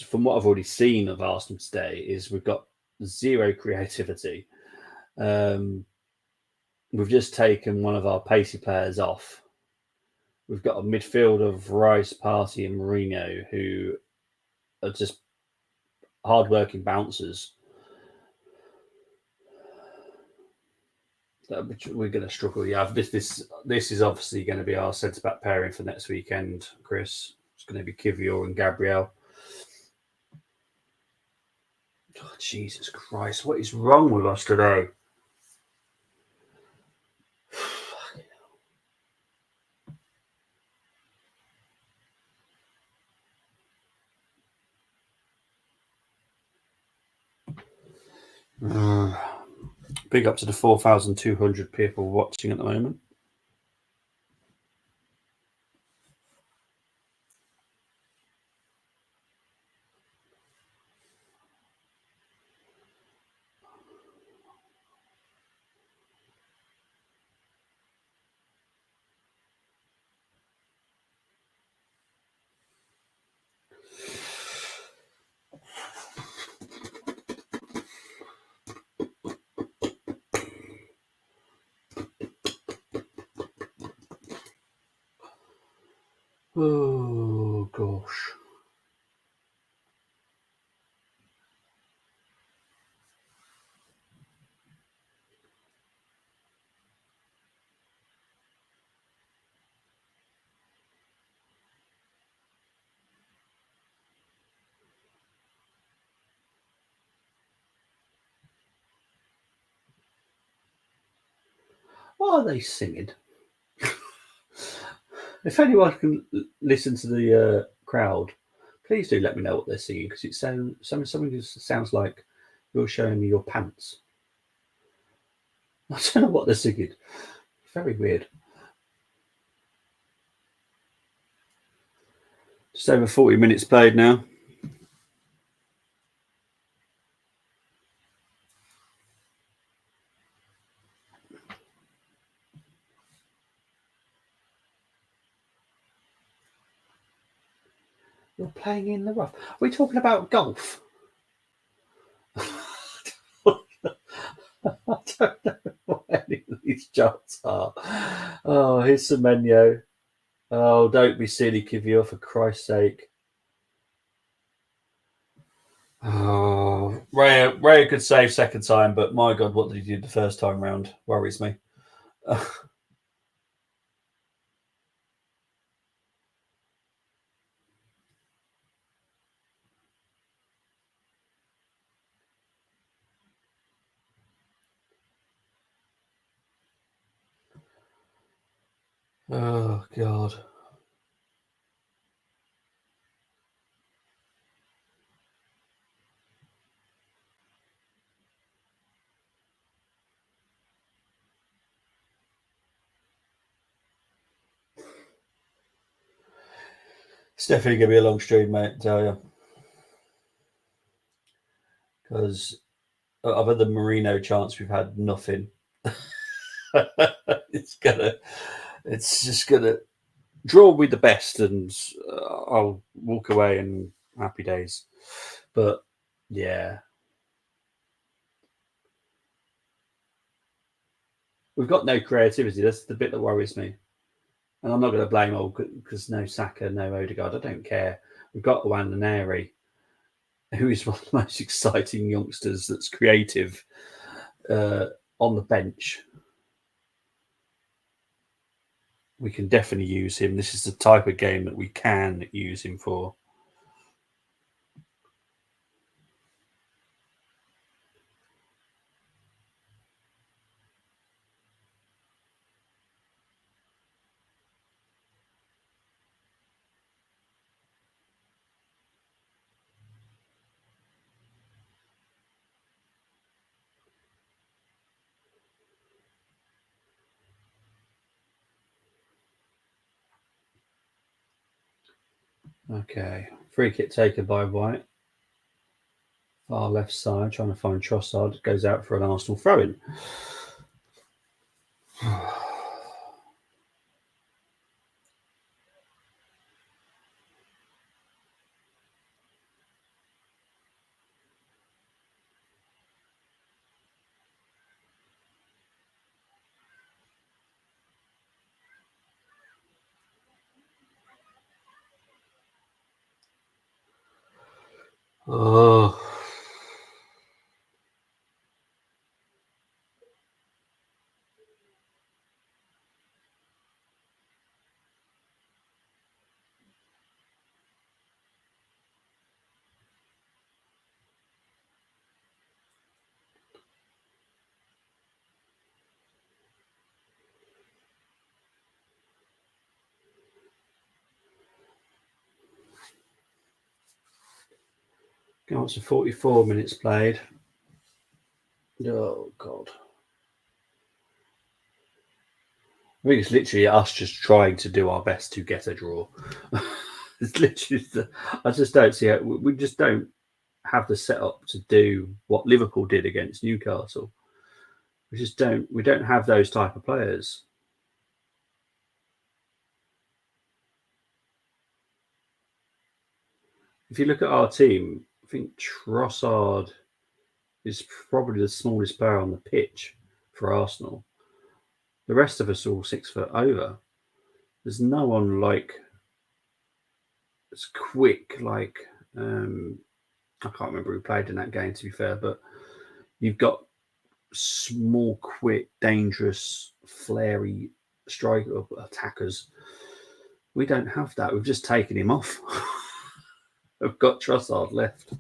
from what I've already seen of Arsenal today, is we've got zero creativity. We've just taken one of our pacey players off. We've got a midfield of Rice, Partey, and Mourinho who are just hard-working bouncers. We're going to struggle. Yeah, this is obviously going to be our centre-back pairing for next weekend, Chris. It's going to be Kivior and Gabriel. Oh, Jesus Christ, what is wrong with us today? Big up to the 4,200 people watching at the moment. Oh, gosh. What are they singing? If anyone can listen to the crowd, please do let me know what they're singing, because it sounds something just sounds like you're showing me your pants. I don't know what they're singing. Very weird. Just over 40 minutes played now. You're playing in the rough. Are we talking about golf? I don't know what any of these shots are. Oh, here's Semenyo. Oh, don't be silly, Kivior, for Christ's sake. Oh, Raya could save second time, but my God, what did he do the first time round? Worries me. Oh, God. It's definitely going to be a long stream, mate, I tell you. Because other than Marino chance, we've had nothing. it's just gonna draw with the best, and I'll walk away in happy days. But yeah, we've got no creativity. That's the bit that worries me. And I'm not going to blame all because no Saka, no Odegaard. I don't care. We've got Wandaneri, who is one of the most exciting youngsters that's creative on the bench. We can definitely use him. This is the type of game that we can use him for. Okay, free kick taken by White. Far left side, trying to find Trossard. Goes out for an Arsenal throw-in. Oh. Go on to 44 minutes played. Oh, God. I think it's literally us just trying to do our best to get a draw. It's literally, I just don't see it. We just don't have the setup to do what Liverpool did against Newcastle. We don't have those type of players. If you look at our team, I think Trossard is probably the smallest player on the pitch for Arsenal. The rest of us are all 6 foot over. There's no one like as quick like I can't remember who played in that game, to be fair, but you've got small, quick, dangerous, flary striker attackers. We don't have that. We've just taken him off. We've got Trossard left.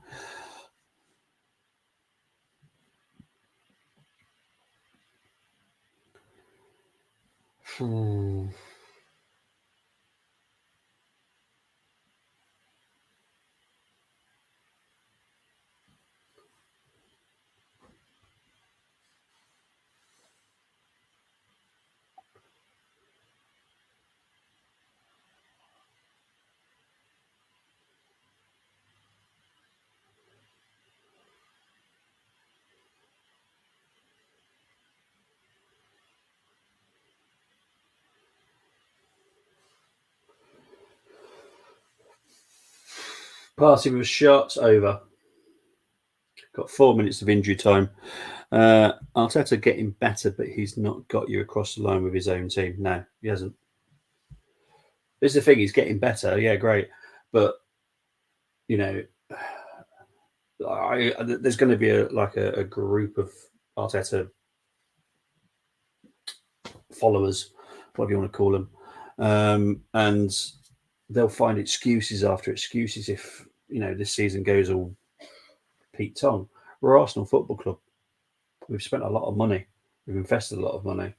Party with shots over. Got 4 minutes of injury time. Arteta getting better, but he's not got you across the line with his own team. No, he hasn't. This is the thing, he's getting better. Yeah, great. But, you know, there's going to be a group of Arteta followers, whatever you want to call them, and they'll find excuses after excuses if, this season goes all Pete Tong. We're Arsenal Football Club. We've spent a lot of money. We've invested a lot of money.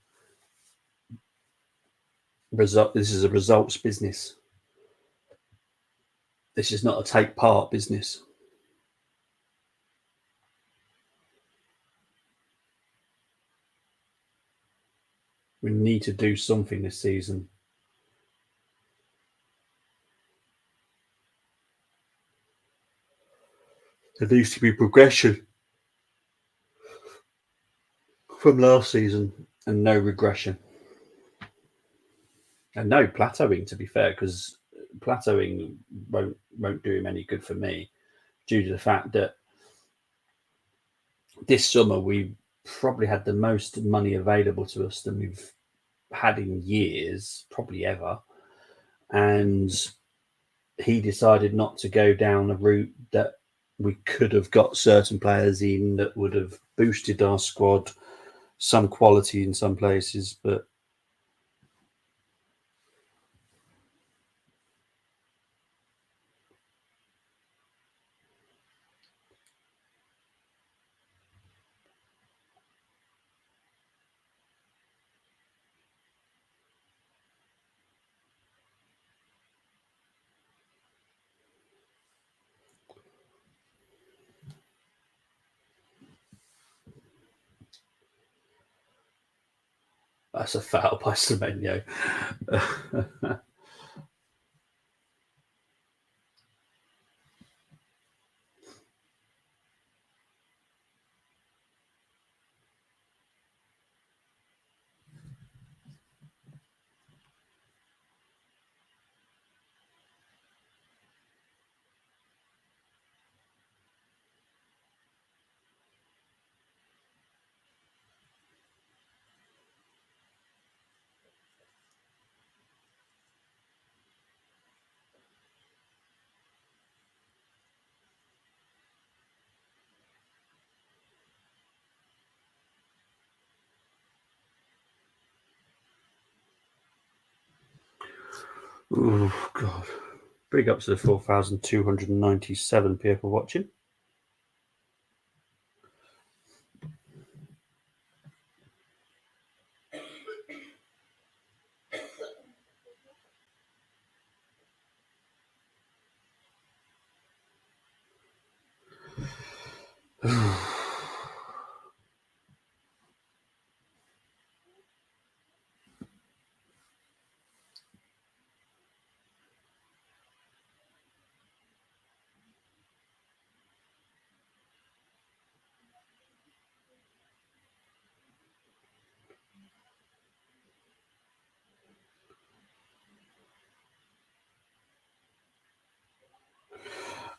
This is a results business. This is not a take part business. We need to do something this season. There needs to be progression from last season and no regression. And no plateauing, to be fair, because plateauing won't do him any good for me, due to the fact that this summer we probably had the most money available to us than we've had in years, probably ever. And he decided not to go down a route that we could have got certain players in that would have boosted our squad, some quality in some places, but that's a foul by Semenyo. Oh, God. Big up to the 4,297 people watching.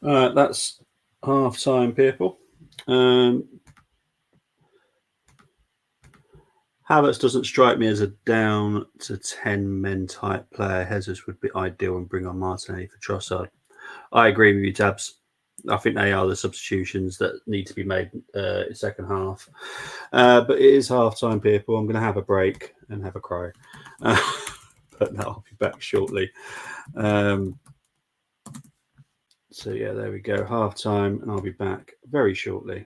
That's half time, people. Havertz doesn't strike me as a down to 10 men type player. Jesus would be ideal and bring on Martinelli for Trossard. I agree with you, Tabs. I think they are the substitutions that need to be made in second half. But it is half time, people. I'm going to have a break and have a cry. But no, I'll be back shortly. So, yeah, there we go. Half time, and I'll be back very shortly.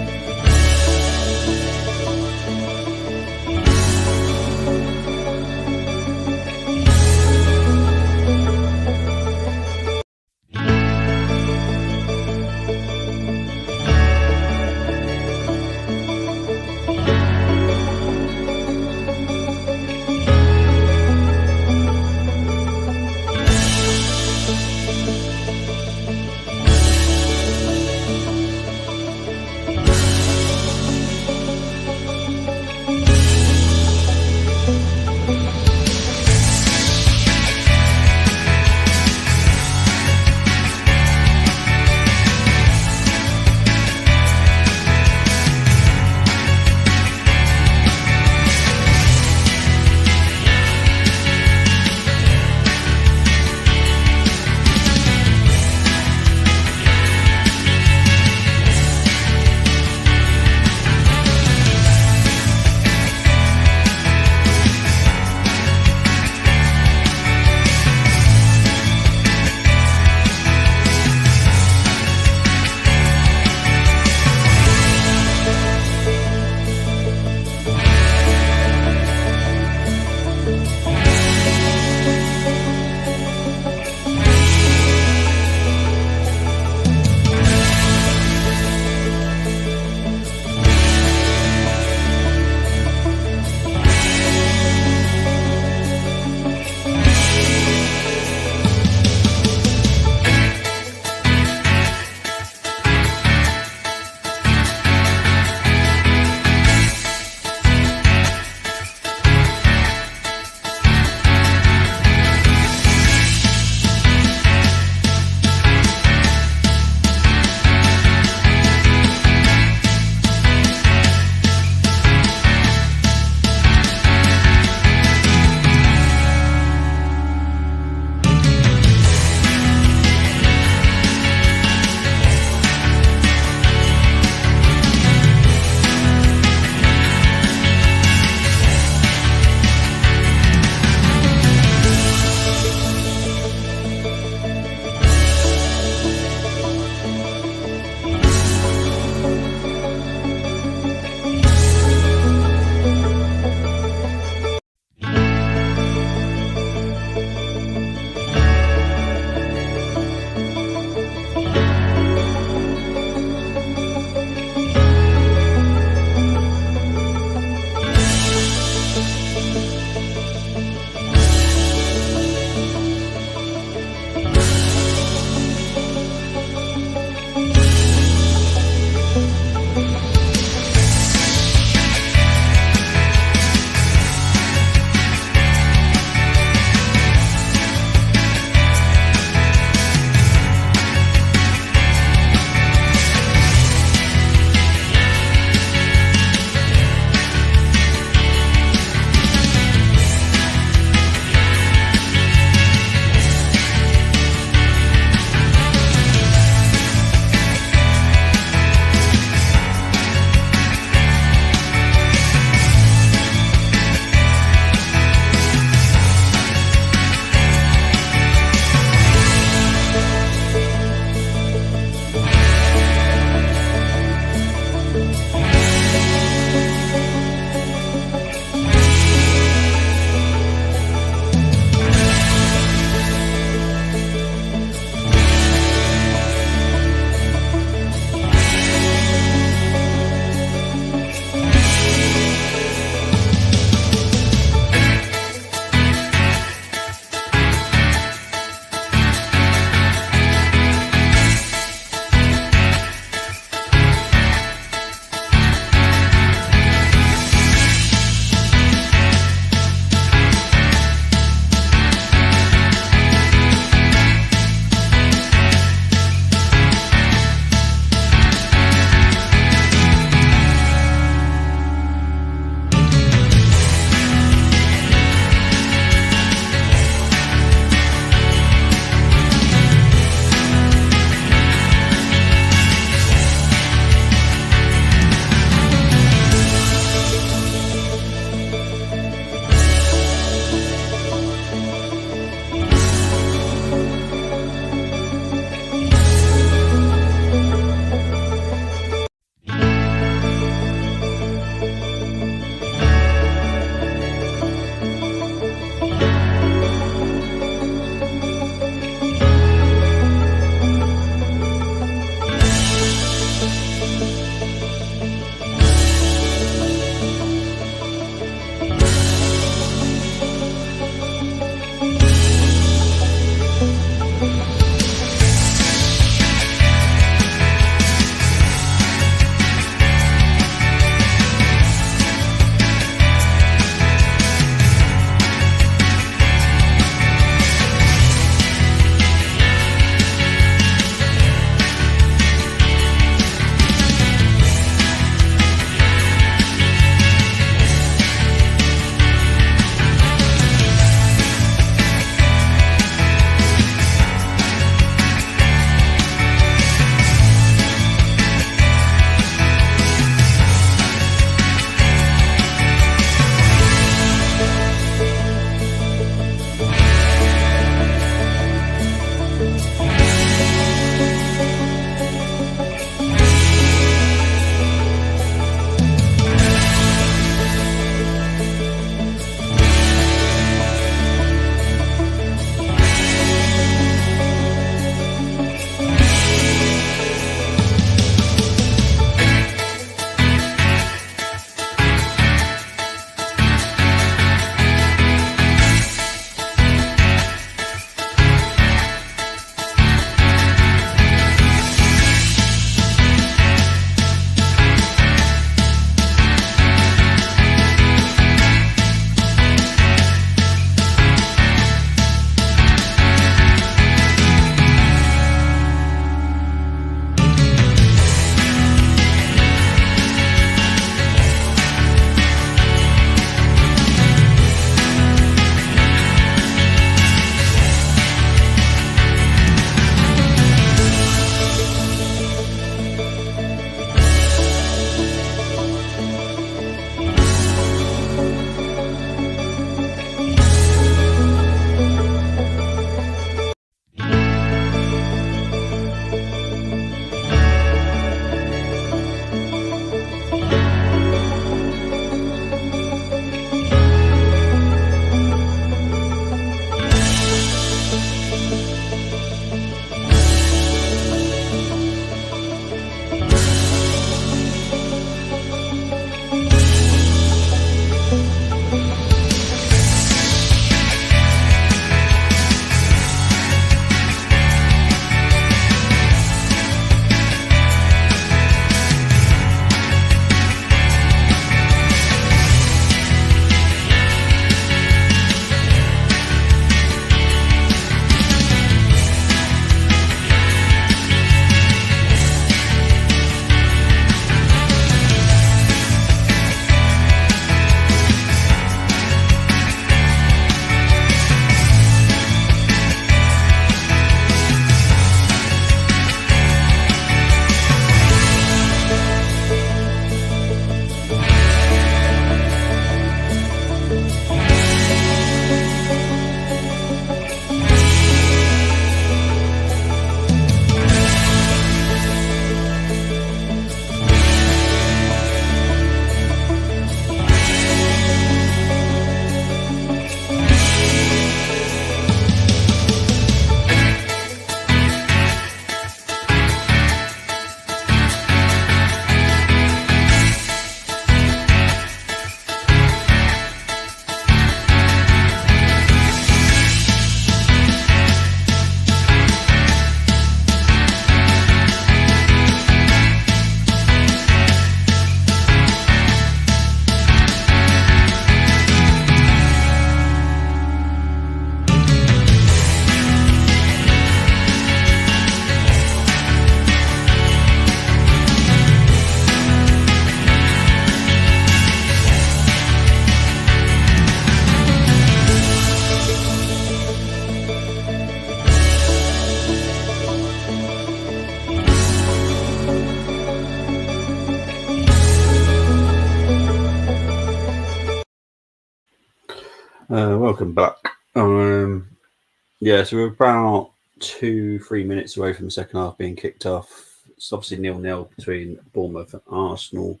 Welcome back. Yeah, so we're about 2-3 minutes away from the second half being kicked off. It's obviously 0-0 between Bournemouth and Arsenal.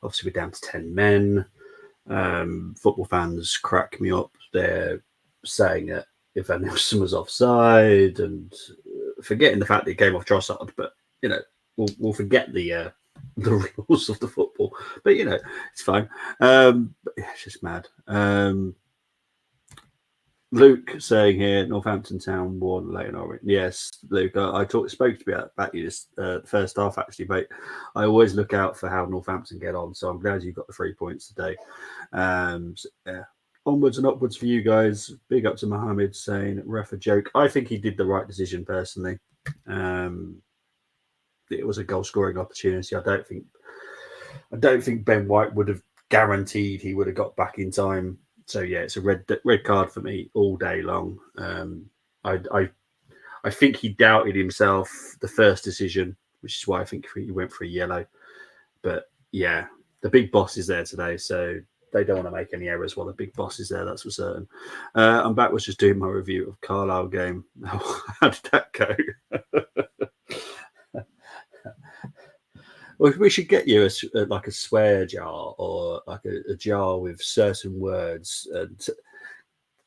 Obviously, we're down to 10 men. Football fans crack me up. They're saying that if Nelson was offside and forgetting the fact that he came off Trossard, but we'll forget the rules of the football. But it's fine. But yeah, it's just mad. Luke saying here, Northampton Town won Leighton Orient. Yes, Luke, I spoke to you about you this first half actually, mate. I always look out for how Northampton get on, so I'm glad you got the 3 points today. So, yeah, onwards and upwards for you guys. Big up to Mohammed saying ref a joke. I think he did the right decision personally. It was a goal scoring opportunity. I don't think Ben White would have guaranteed he would have got back in time. So yeah, it's a red card for me all day long. I think he doubted himself the first decision, which is why I think he went for a yellow. But yeah, the big boss is there today, so they don't want to make any errors while the big boss is there. That's for certain. I'm back. Was just doing my review of Carlisle game. How did that go? Well, we should get you like a swear jar or like a jar with certain words and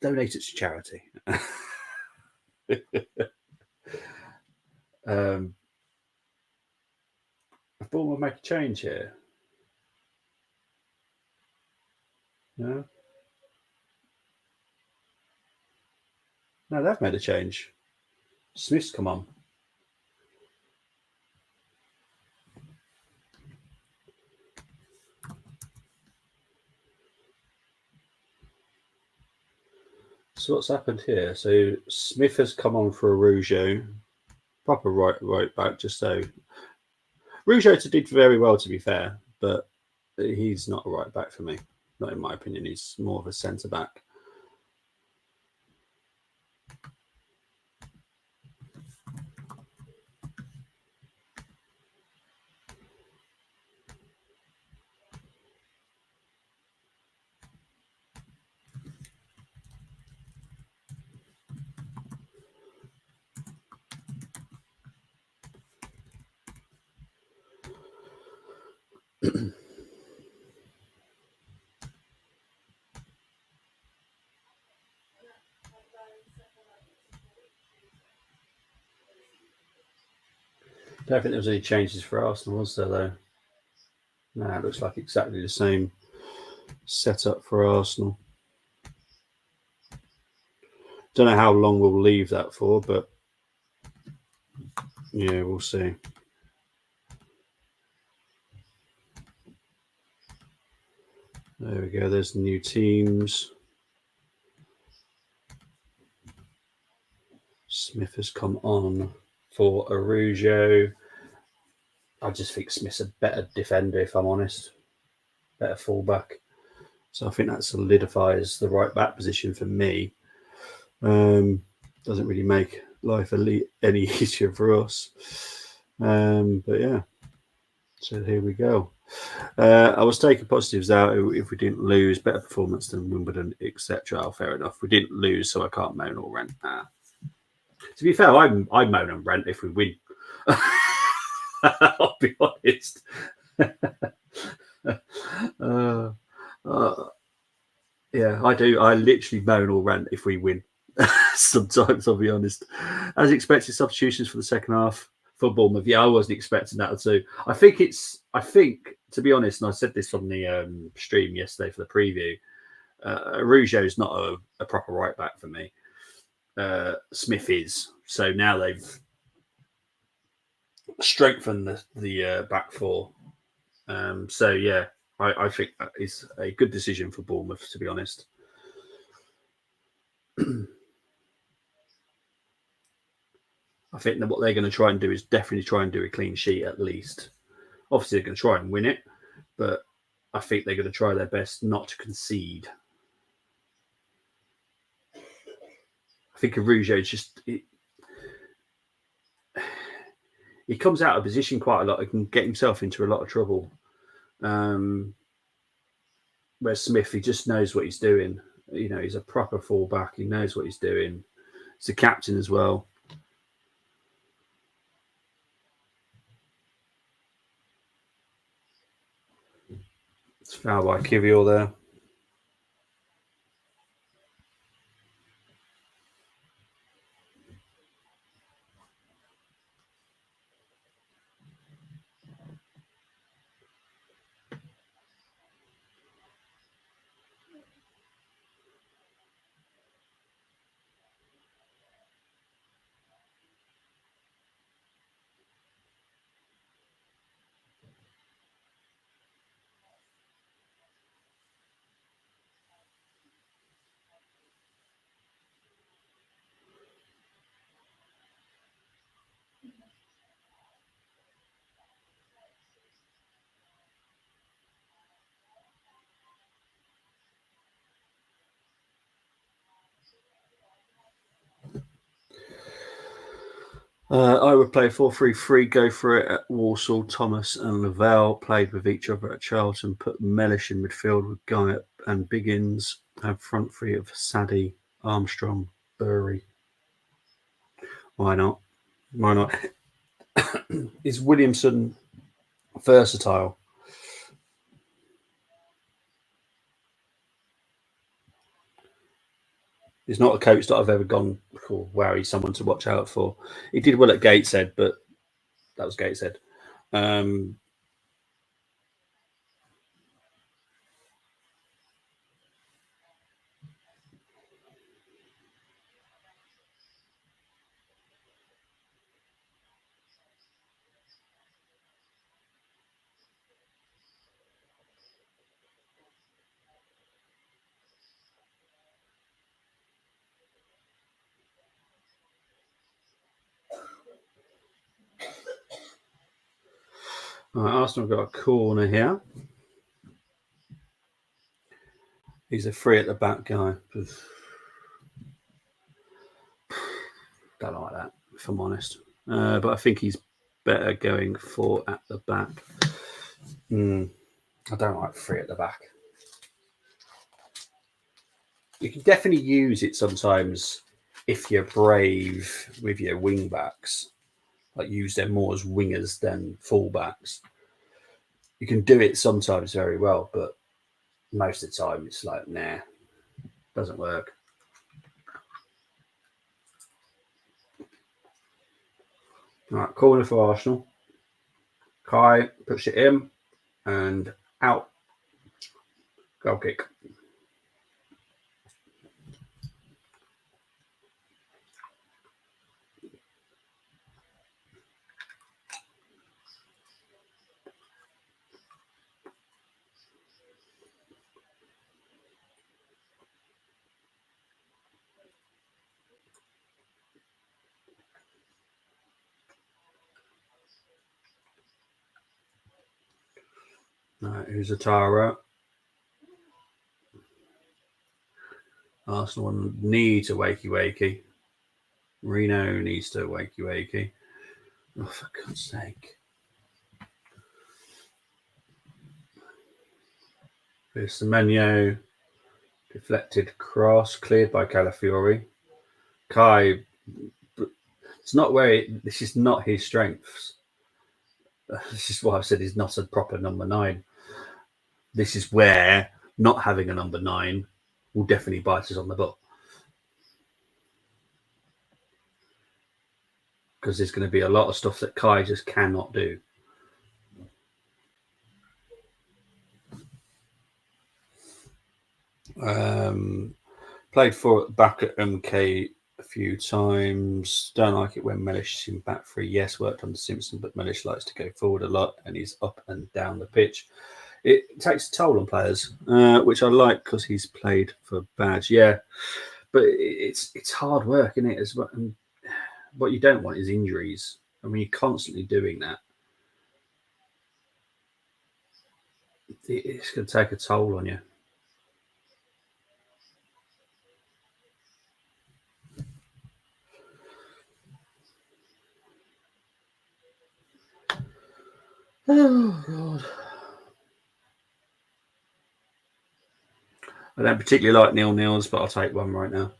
donate it to charity. I thought we'll make a change here. No, no, they've made a change. Smith's come on. So what's happened here? So Smith has come on for Rougeau, proper right back. Just so Rougeau did very well, to be fair, but he's not a right back for me. Not in my opinion. He's more of a centre back. Don't think there was any changes for Arsenal, was there, though? No, it looks like exactly the same setup for Arsenal. Don't know how long we'll leave that for, but yeah, we'll see. There we go. There's the new teams. Smith has come on for Arujo. I just think Smith's a better defender, if I'm honest. Better fullback. So I think that solidifies the right back position for me. Doesn't really make life any easier for us. But yeah. So here we go. I was taking positives out if we didn't lose. Better performance than Wimbledon, etc. Oh, fair enough. We didn't lose, so I can't moan or rant. To be fair, I moan and rant if we win. I'll be honest. Yeah, I do. I literally moan or rant if we win. Sometimes, I'll be honest. As expected, substitutions for the second half for Bournemouth. Yeah, I wasn't expecting that too. I think, to be honest, and I said this on the stream yesterday for the preview, Rougeau is not a proper right back for me. Smith is. So now they've strengthened the back four. So yeah, I think that is a good decision for Bournemouth, to be honest. I think that what they're going to try and do is definitely try and do a clean sheet at least. Obviously, they're going to try and win it, but I think they're going to try their best not to concede. I think Rougeau is just he comes out of position quite a lot. He can get himself into a lot of trouble. Where Smith, he just knows what he's doing. You know, he's a proper fullback. He knows what he's doing. He's a captain as well. It's foul by Kivior there. I would play 4-3-3, go for it at Walsall. Thomas and Lavelle played with each other at Charlton, put Mellish in midfield with Guy and Biggins, have front three of Sadie, Armstrong, Bury. Why not? Why not? Is Williamson versatile? He's not a coach that I've ever gone, oh, wow, he's someone to watch out for. He did well at Gateshead, but that was Gateshead. Right, Arsenal got a corner here. He's a free at the back guy. Don't like that, if I'm honest. But I think he's better going for at the back. I don't like free at the back. You can definitely use it sometimes if you're brave with your wing backs, like use them more as wingers than fullbacks. You can do it sometimes very well, but most of the time it's like, nah, doesn't work. All right, corner for Arsenal. Kai puts it in and out. Goal kick. Right, who's Atara? Arsenal needs a wakey. Reno needs to wakey. Oh, for God's sake. There's Semenyo. Deflected cross. Cleared by Calafiori. Kai. It's not this is not his strengths. This is why I said he's not a proper number 9. This is where not having a number 9 will definitely bite us on the butt. Because there's going to be a lot of stuff that Kai just cannot do. Played for back at MK a few times. Don't like it when Mellish is in back three. Yes, worked under Simpson, but Mellish likes to go forward a lot and he's up and down the pitch. It takes a toll on players, which I like because he's played for Badge. Yeah, but it's hard work, isn't it? As well. And what you don't want is injuries. I mean, you're constantly doing that. It's going to take a toll on you. Oh, God. I don't particularly like 0-0s, but I'll take one right now.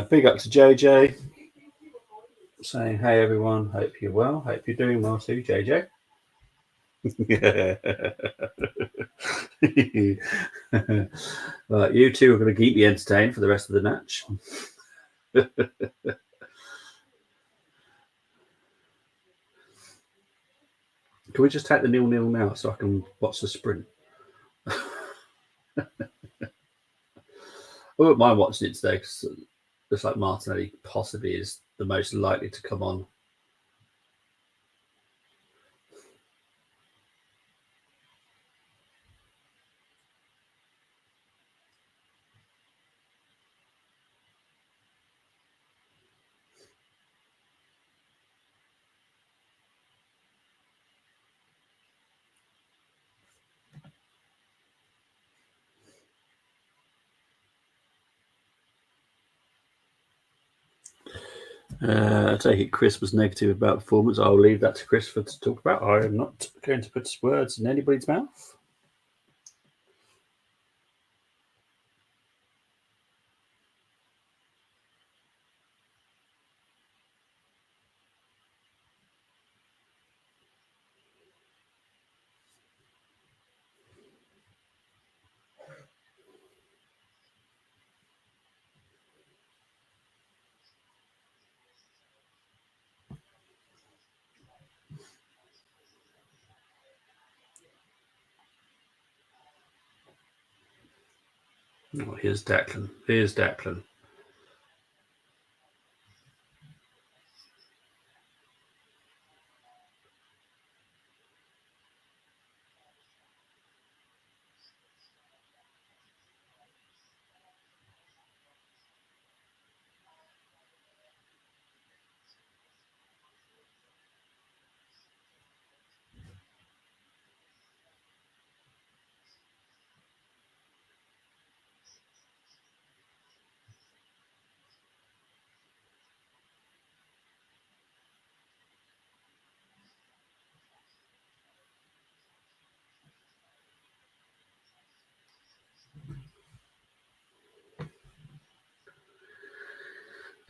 Big up to JJ saying, hey everyone, hope you're well. Hope you're doing well too, JJ. Right, you two are going to keep me entertained for the rest of the match. Can we just take the 0-0 now so I can watch the sprint? I wouldn't mind watching it today because looks like Martinelli possibly is the most likely to come on. I take it Chris was negative about performance. I'll leave that to Chris to talk about. I am not going to put words in anybody's mouth. Oh, here's Declan. Here's Declan.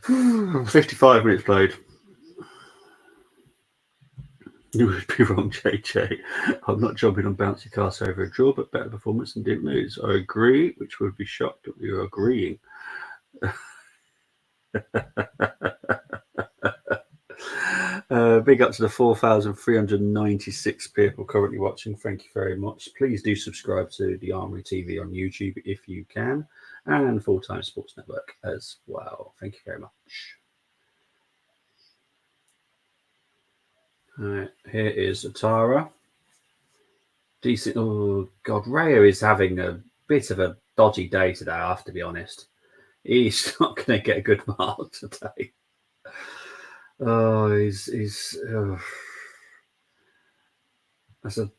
Hmm, 55 minutes played. You would be wrong, JJ. I'm not jumping on bouncy castle over a draw, but better performance and didn't lose. I agree, which would be shocked that we were agreeing. Big up to the 4,396 people currently watching. Thank you very much. Please do subscribe to the Armory TV on YouTube if you can, and Full Time Sports Network as well. Thank you very much. All right, here is Atara. Decent. Oh, God. Raya is having a bit of a dodgy day today, I have to be honest. He's not going to get a good mark today. Oh, he's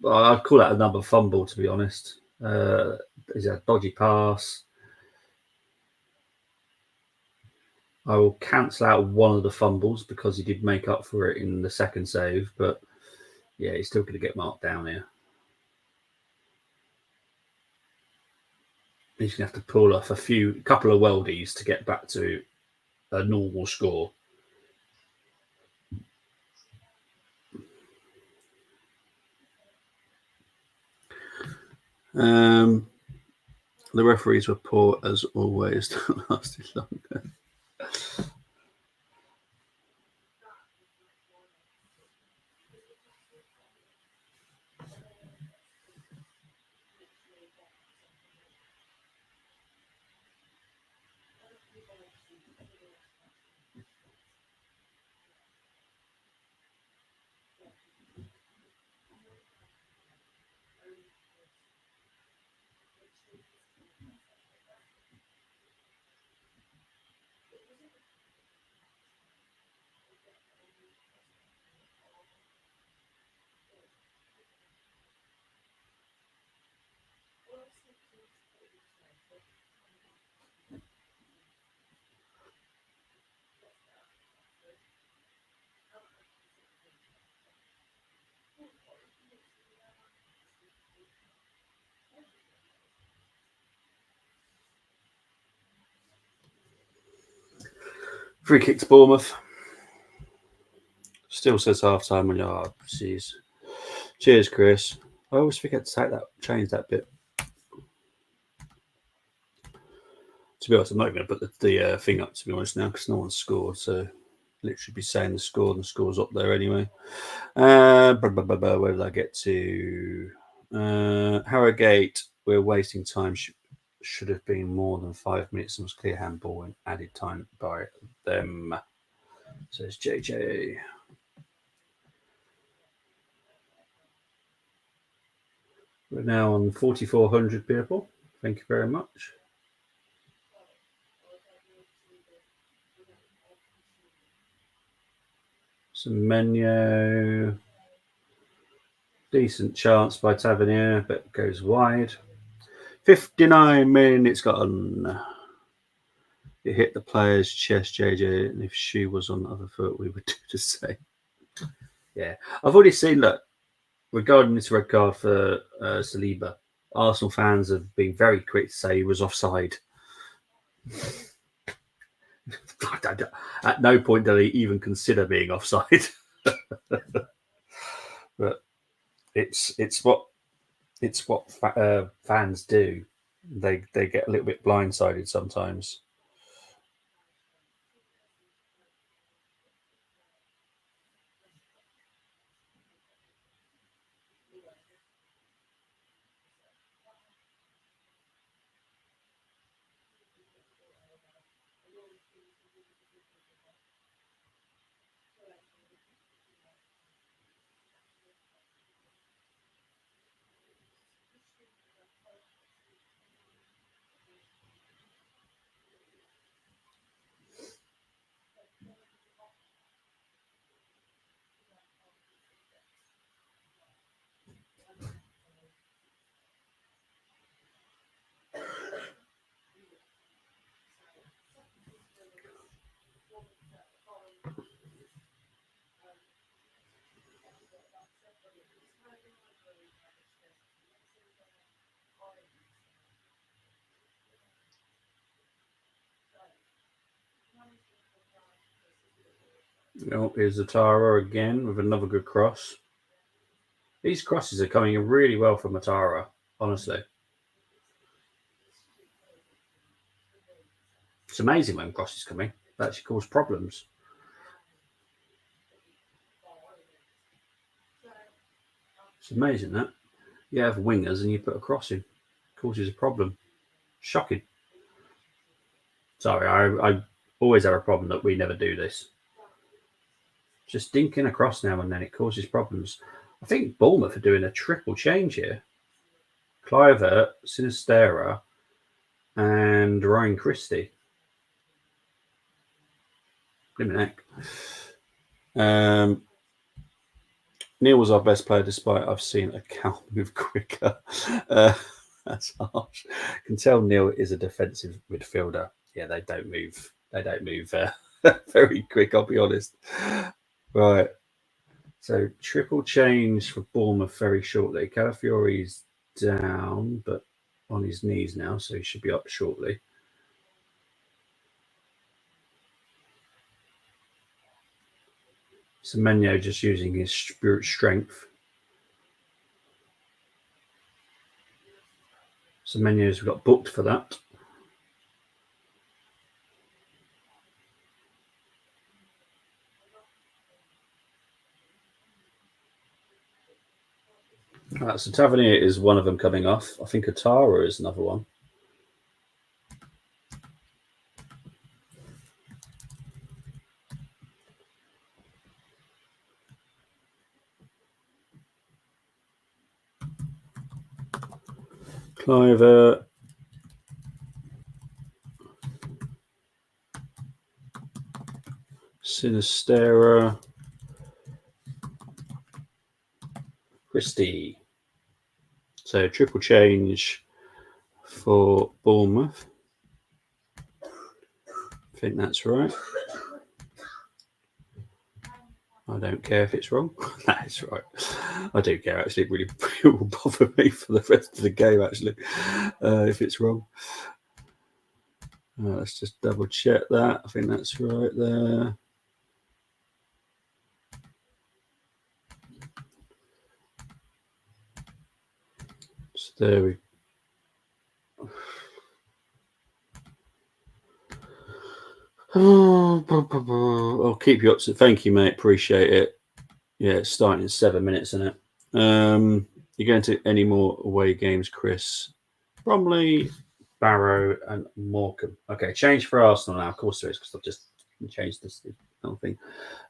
I'd call that another fumble, to be honest. Is a dodgy pass. I will cancel out one of the fumbles because he did make up for it in the second save, but yeah, he's still going to get marked down here. He's going to have to pull off a couple of weldies to get back to a normal score. The referees were poor as always. That lasted longer. Free kick to Bournemouth. Still says half time on your heart. Jeez. Cheers, Chris. I always forget to change that bit. To be honest, I'm not going to put the thing up, to be honest, now, because no one's scored. So literally be saying the score, and the score's up there anyway. Where did I get to? Harrogate, we're wasting time. Should have been more than 5 minutes and was clear handball and added time by them. Says JJ. We're now on 4,400 people. Thank you very much. Some menu. Decent chance by Tavernier, but goes wide. 59 minutes gone. It hit the player's chest, JJ, and if she was on the other foot, we would do the same. Yeah. I've already seen that regarding this red card for Saliba. Arsenal fans have been very quick to say he was offside. At no point do they even consider being offside. But it's what fans do. They get a little bit blindsided sometimes. Here's Atara again with another good cross. These crosses are coming in really well from Atara, honestly. It's amazing when crosses come in. That actually cause problems. It's amazing that. You have wingers and you put a cross in. Causes a problem. Shocking. Sorry, I always have a problem that we never do this. Just dinking across now and then, it causes problems. I think Bournemouth are doing a triple change here. Cliver, Sinistera, and Ryan Christie. Blimmin' heck. Neil was our best player, despite I've seen a cow move quicker. That's harsh. Can tell Neil is a defensive midfielder. Yeah, they don't move. They don't move very quick. I'll be honest. Right. So triple change for Bournemouth very shortly. Calafiori's down, but on his knees now, so he should be up shortly. Semenyo just using his spirit strength. Semenyo's got booked for that. Right, so Tavernier is one of them coming off. I think Atara is another one. Cliver. Sinistera. Christie. So triple change for Bournemouth. I think that's right. I don't care if it's wrong. That's right. I do care, actually. It really will bother me for the rest of the game, actually, if it's wrong. Let's just double check that. I think that's right there. So there we I'll keep you up to. Thank you, mate. Appreciate it. Yeah, it's starting in 7 minutes, isn't it? You going to any more away games, Chris? Bromley, Barrow, and Morecambe. Okay, change for Arsenal now. Of course there is, because I've just changed this whole thing.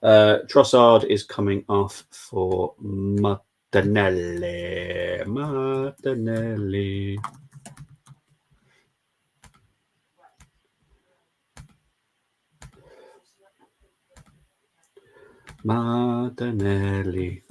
Trossard is coming off for Martinelli. Martinelli. Martinelli.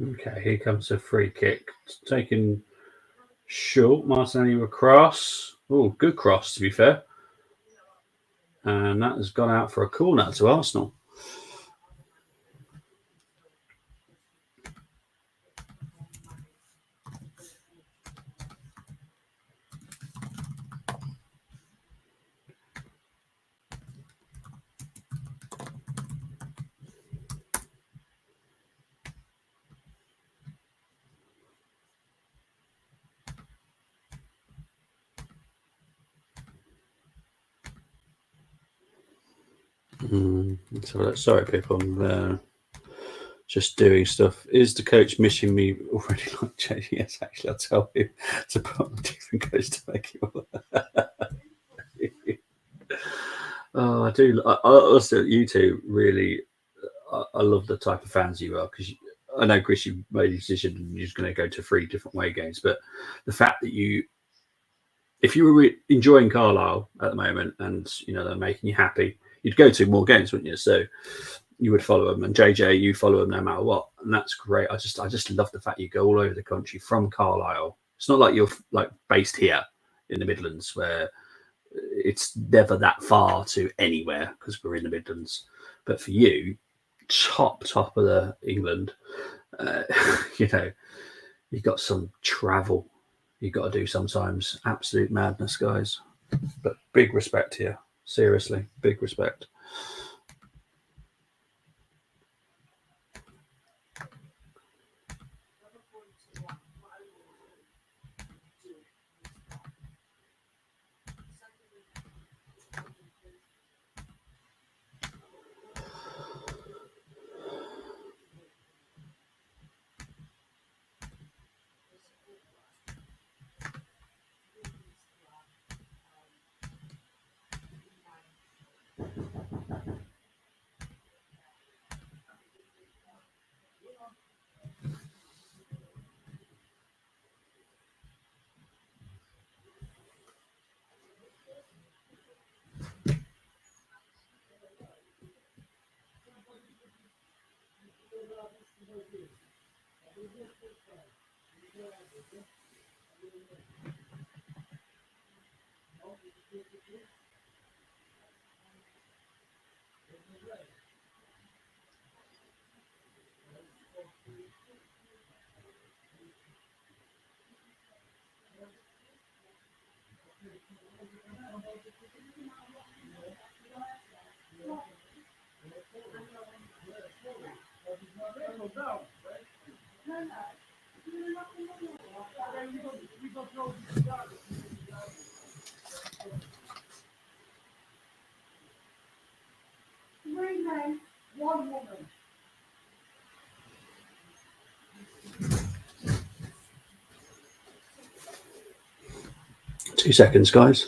Okay, here comes a free kick. Taken short. Martinelli with cross. Oh, good cross, to be fair. And that has gone out for a corner to Arsenal. So sorry, people. I'm just doing stuff. Is the coach missing me already? Like JJ? Yes, actually, I'll tell you to put on a different coach to make it work. Oh, I do. I also, you two really. I love the type of fans you are, because I know, Chris, you made a decision and you're just going to go to 3 different away games. But the fact that if you were enjoying Carlisle at the moment and they're making you happy, you'd go to more games, wouldn't you? So you would follow them, and JJ, you follow them no matter what, and that's great. I just love the fact you go all over the country from Carlisle. It's not like you're like based here in the Midlands, where it's never that far to anywhere because we're in the Midlands. But for you, top of the England, uh, you know, you've got some travel you've got to do sometimes. Absolute madness, guys. But big respect here. Seriously, big respect. 2 seconds, guys.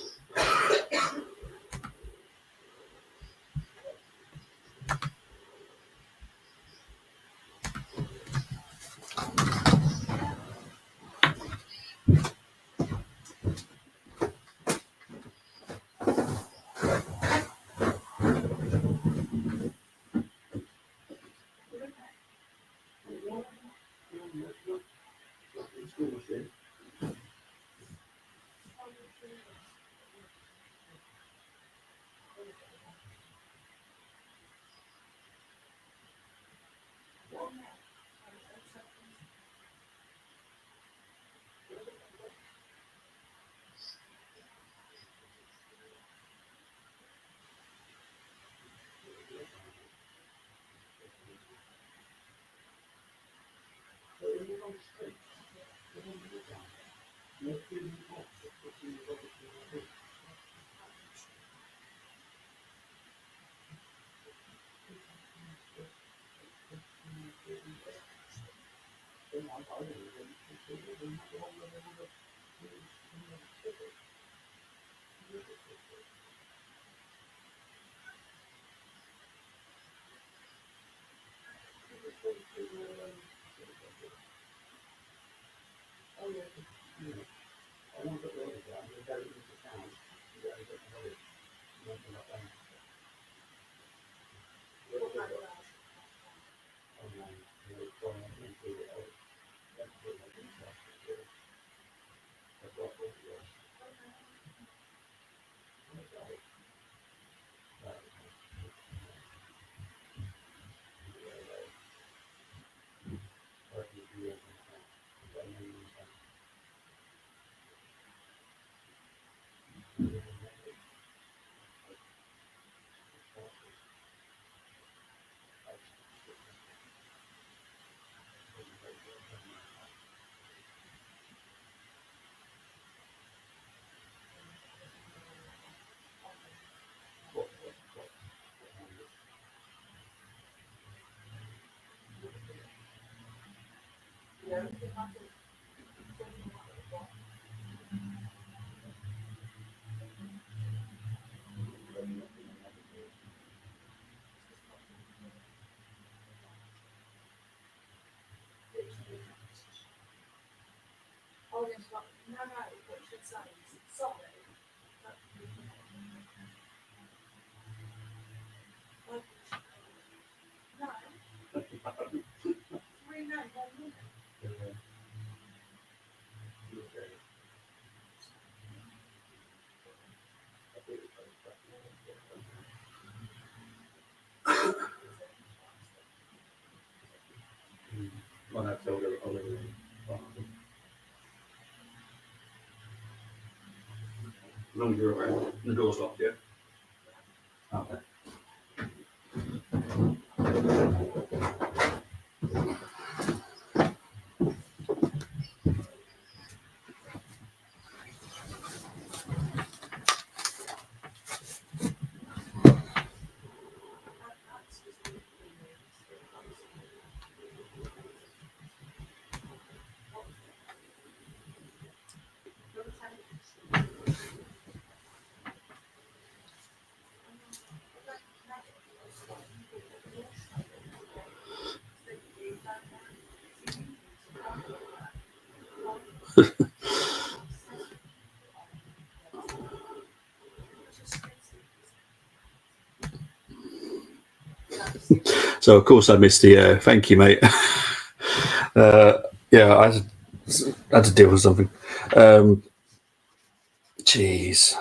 As long as you're around. The door's locked, yeah? Okay. So, of course, I missed the thank you, mate. Yeah, I had to deal with something. Jeez.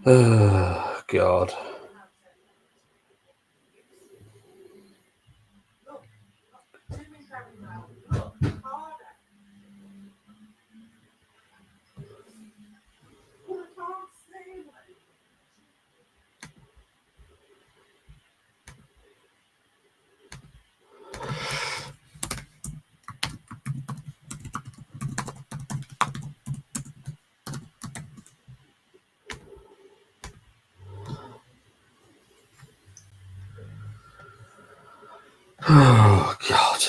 Oh, God. Oh, God.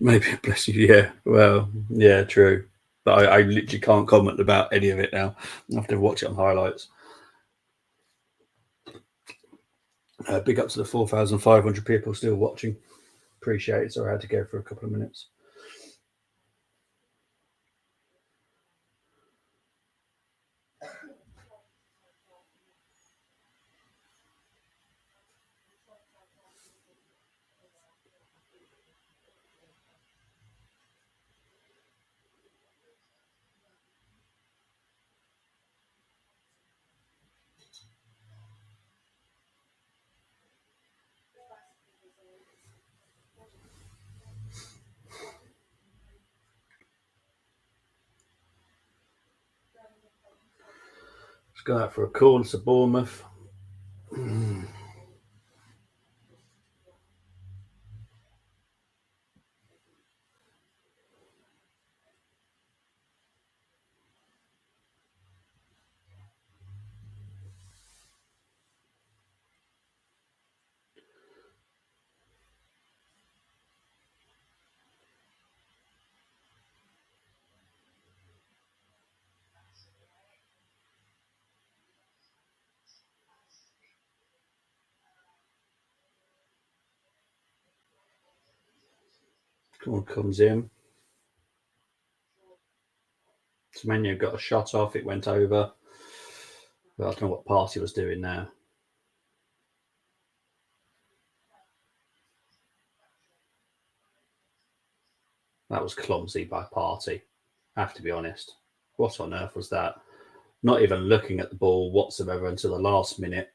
Maybe, bless you. Yeah, well, yeah, true. But I literally can't comment about any of it now. I have to watch it on highlights. Big up to the 4,500 people still watching. Appreciate it. So I had to go for a couple of minutes. Let's go out for a call. It's a Bournemouth. One comes in. Semenyo got a shot off. It went over. But I don't know what Party was doing there. That was clumsy by Party. I have to be honest. What on earth was that? Not even looking at the ball whatsoever until the last minute.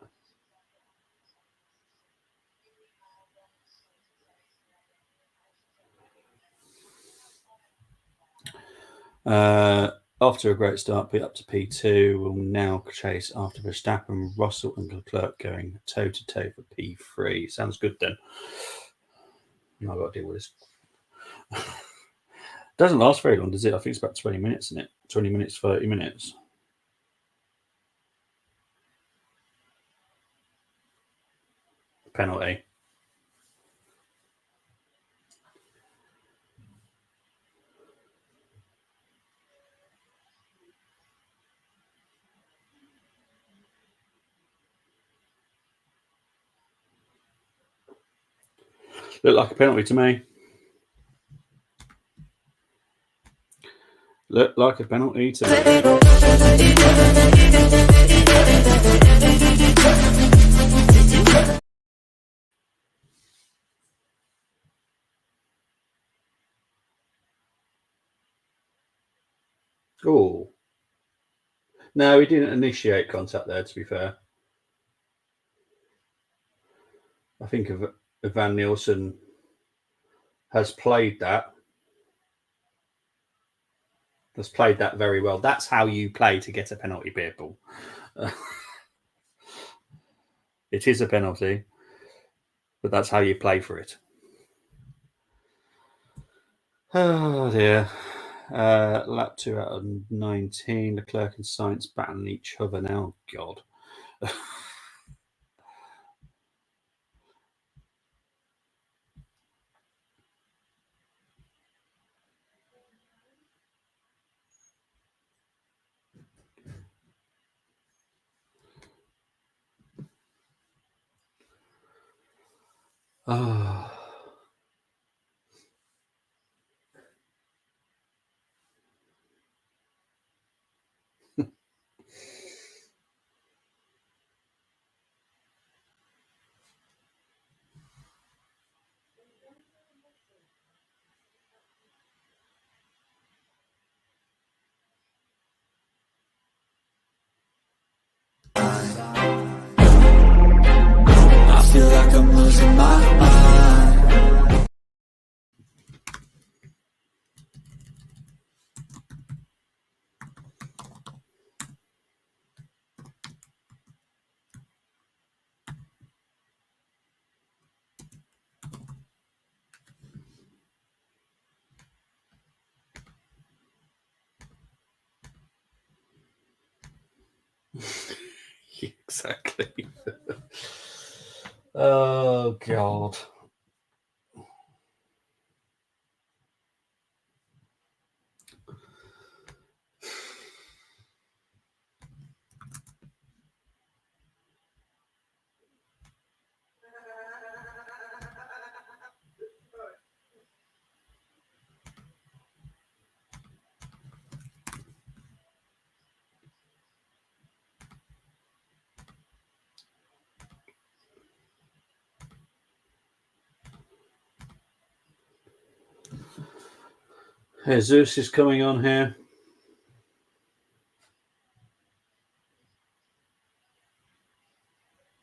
After a great start, up to P2, will now chase after Verstappen, Russell, and Leclerc going toe to toe for P3. Sounds good then. I've got to deal with this. Doesn't last very long, does it? I think it's about 20 minutes, isn't it? 20 minutes, 30 minutes. Penalty. Looked like a penalty to me. Looked like a penalty to me. Oh. No, he didn't initiate contact there, to be fair. I think Van Nielsen has played that. Has played that very well. That's how you play to get a penalty, people. It is a penalty, but that's how you play for it. Oh dear. Lap 2 out of 19. Leclerc and Sainz battling each other now. God. Oh. feel like I'm losing my mind. Exactly. Oh, God. Jesus is coming on here.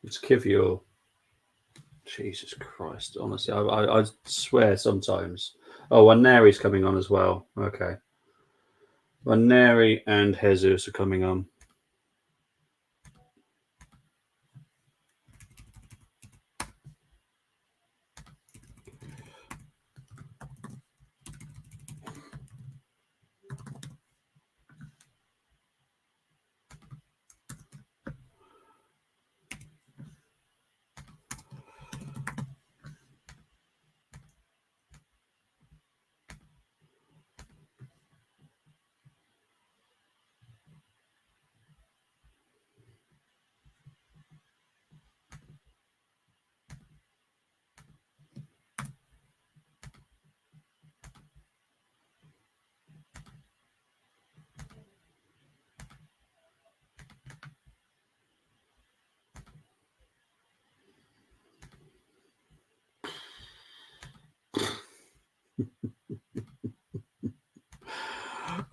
It's Kivior. Jesus Christ, honestly, I swear sometimes. Oh, Waneri's coming on as well. Okay. Waneri and Jesus are coming on.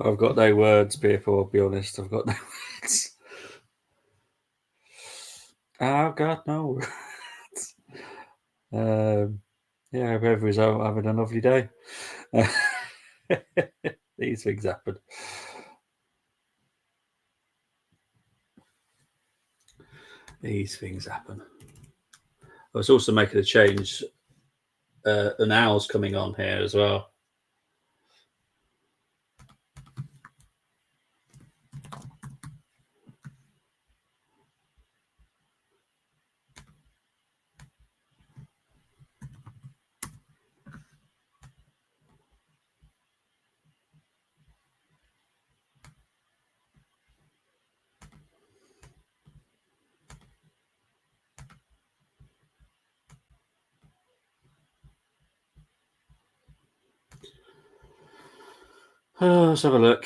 I've got no words, people. I'll be honest. I've got no words. I've got no words. Yeah, I hope everyone's having a lovely day. These things happen. These things happen. I was also making a change. An owl's coming on here as well. Let's have a look.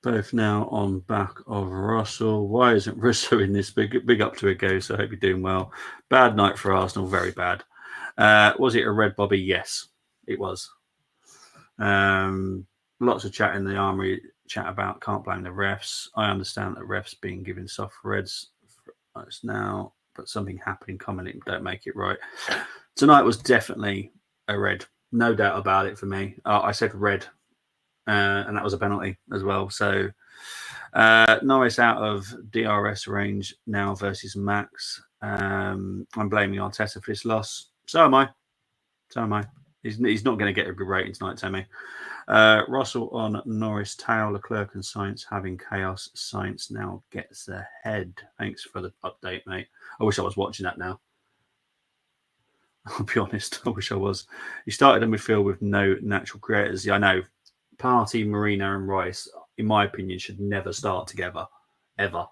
Both now on back of Russell. Why isn't Russo in this? Big up to a go. So I hope you're doing well. Bad night for Arsenal. Very bad. Was it a red bobby? Yes, it was. Lots of chat in the armory chat about can't blame the refs. I understand that refs being given soft reds now, but something happened commenting don't make it right. Tonight was definitely a red, no doubt about it for me. I said red, and that was a penalty as well. So Norris out of DRS range now versus Max. I'm blaming Arteta for this loss. So am I. He's not going to get a good rating tonight, Tammy. Russell on Norris, tail, Leclerc and Sainz having chaos. Sainz now gets ahead. Thanks for the update, mate. I wish I was watching that now. I'll be honest, I wish I was. He started in midfield with no natural creators. Yeah, I know. Partey, Marino and Rice, in my opinion, should never start together, ever.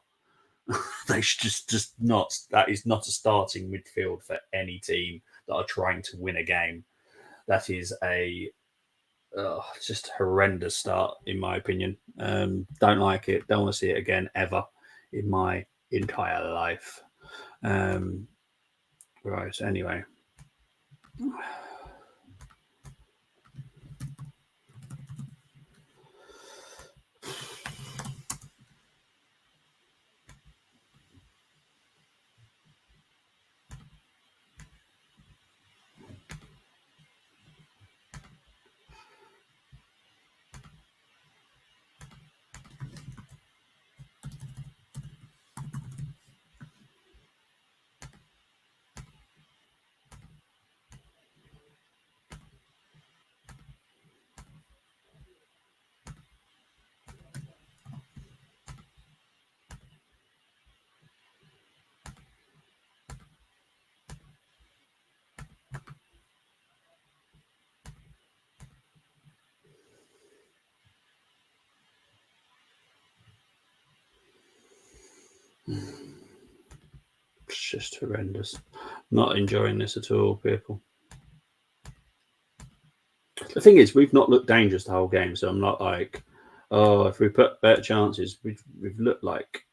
They should just not. That is not a starting midfield for any team that are trying to win a game. That is a just horrendous start, in my opinion. Don't like it. Don't want to see it again ever in my entire life. Right. Anyway. just horrendous. Not enjoying this at all, people. The thing is, we've not looked dangerous the whole game, so I'm not like, oh, if we put better chances, we've looked like.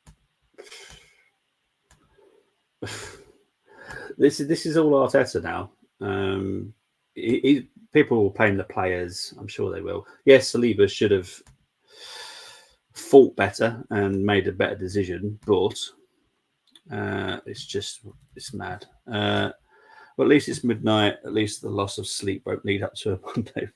This is all Arteta now. People will blame the players. I'm sure they will. Yes, Saliba should have fought better and made a better decision, but it's mad. Well, at least it's midnight. At least the loss of sleep won't lead up to a Monday.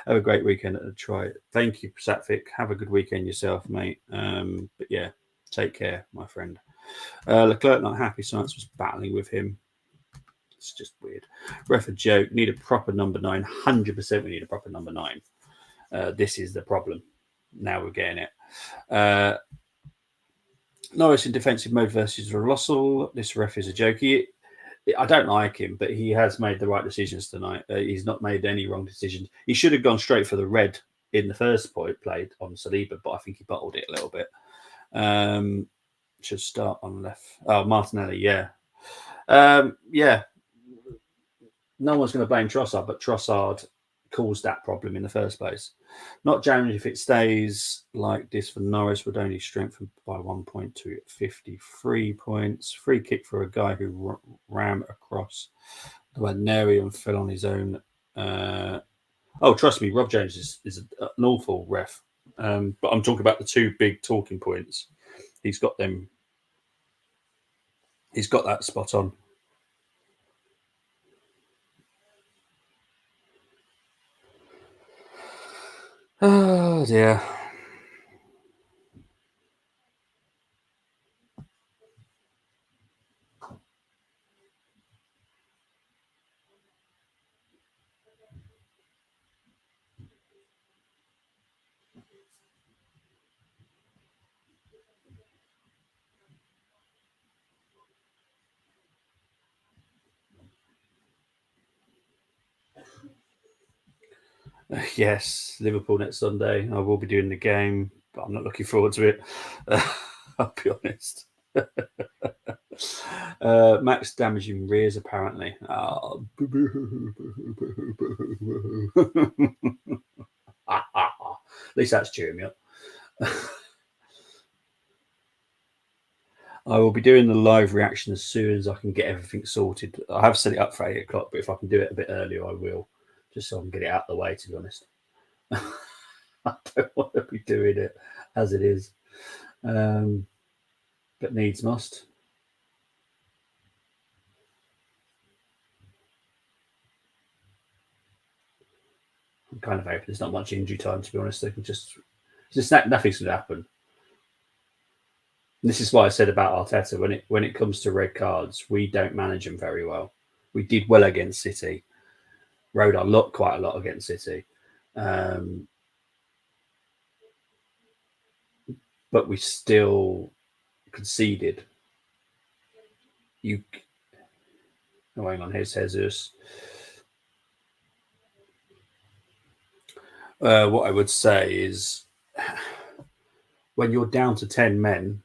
Have a great weekend and try it. Thank you, Satvic. Have a good weekend yourself, mate. But yeah, take care, my friend. Leclerc not happy. Science was battling with him. It's just weird. Ref a joke. Need a proper number 9. 100% we need a proper number 9. This is the problem. Now we're getting it. Norris in defensive mode versus Russell. This ref is a joke. I don't like him, but he has made the right decisions tonight. He's not made any wrong decisions. He should have gone straight for the red in the first point played on Saliba, but I think he bottled it a little bit. Should start on left. Oh, Martinelli, yeah. Yeah. No one's going to blame Trossard, but Trossard caused that problem in the first place. Not James, if it stays like this for Norris, would only strengthen by 1 point to 53 points. Free kick for a guy who ran across the Neri and fell on his own. Trust me, Rob James is an awful ref. But I'm talking about the two big talking points. He's got them. He's got that spot on. Oh dear. Yes, Liverpool next Sunday. I will be doing the game, but I'm not looking forward to it. I'll be honest. Max damaging rears, apparently. Oh. At least that's cheering me up. I will be doing the live reaction as soon as I can get everything sorted. I have set it up for 8 o'clock, but if I can do it a bit earlier, I will, just so I can get it out of the way, to be honest. I don't want to be doing it as it is. But needs must. I'm kind of hoping there's not much injury time, to be honest. They can just nothing's going to happen. And this is why I said about Arteta, when it comes to red cards, we don't manage them very well. We did well against City, rode our luck quite a lot against City, but we still conceded. Hang on, here's Jesus. What I would say is, when you're down to 10 men,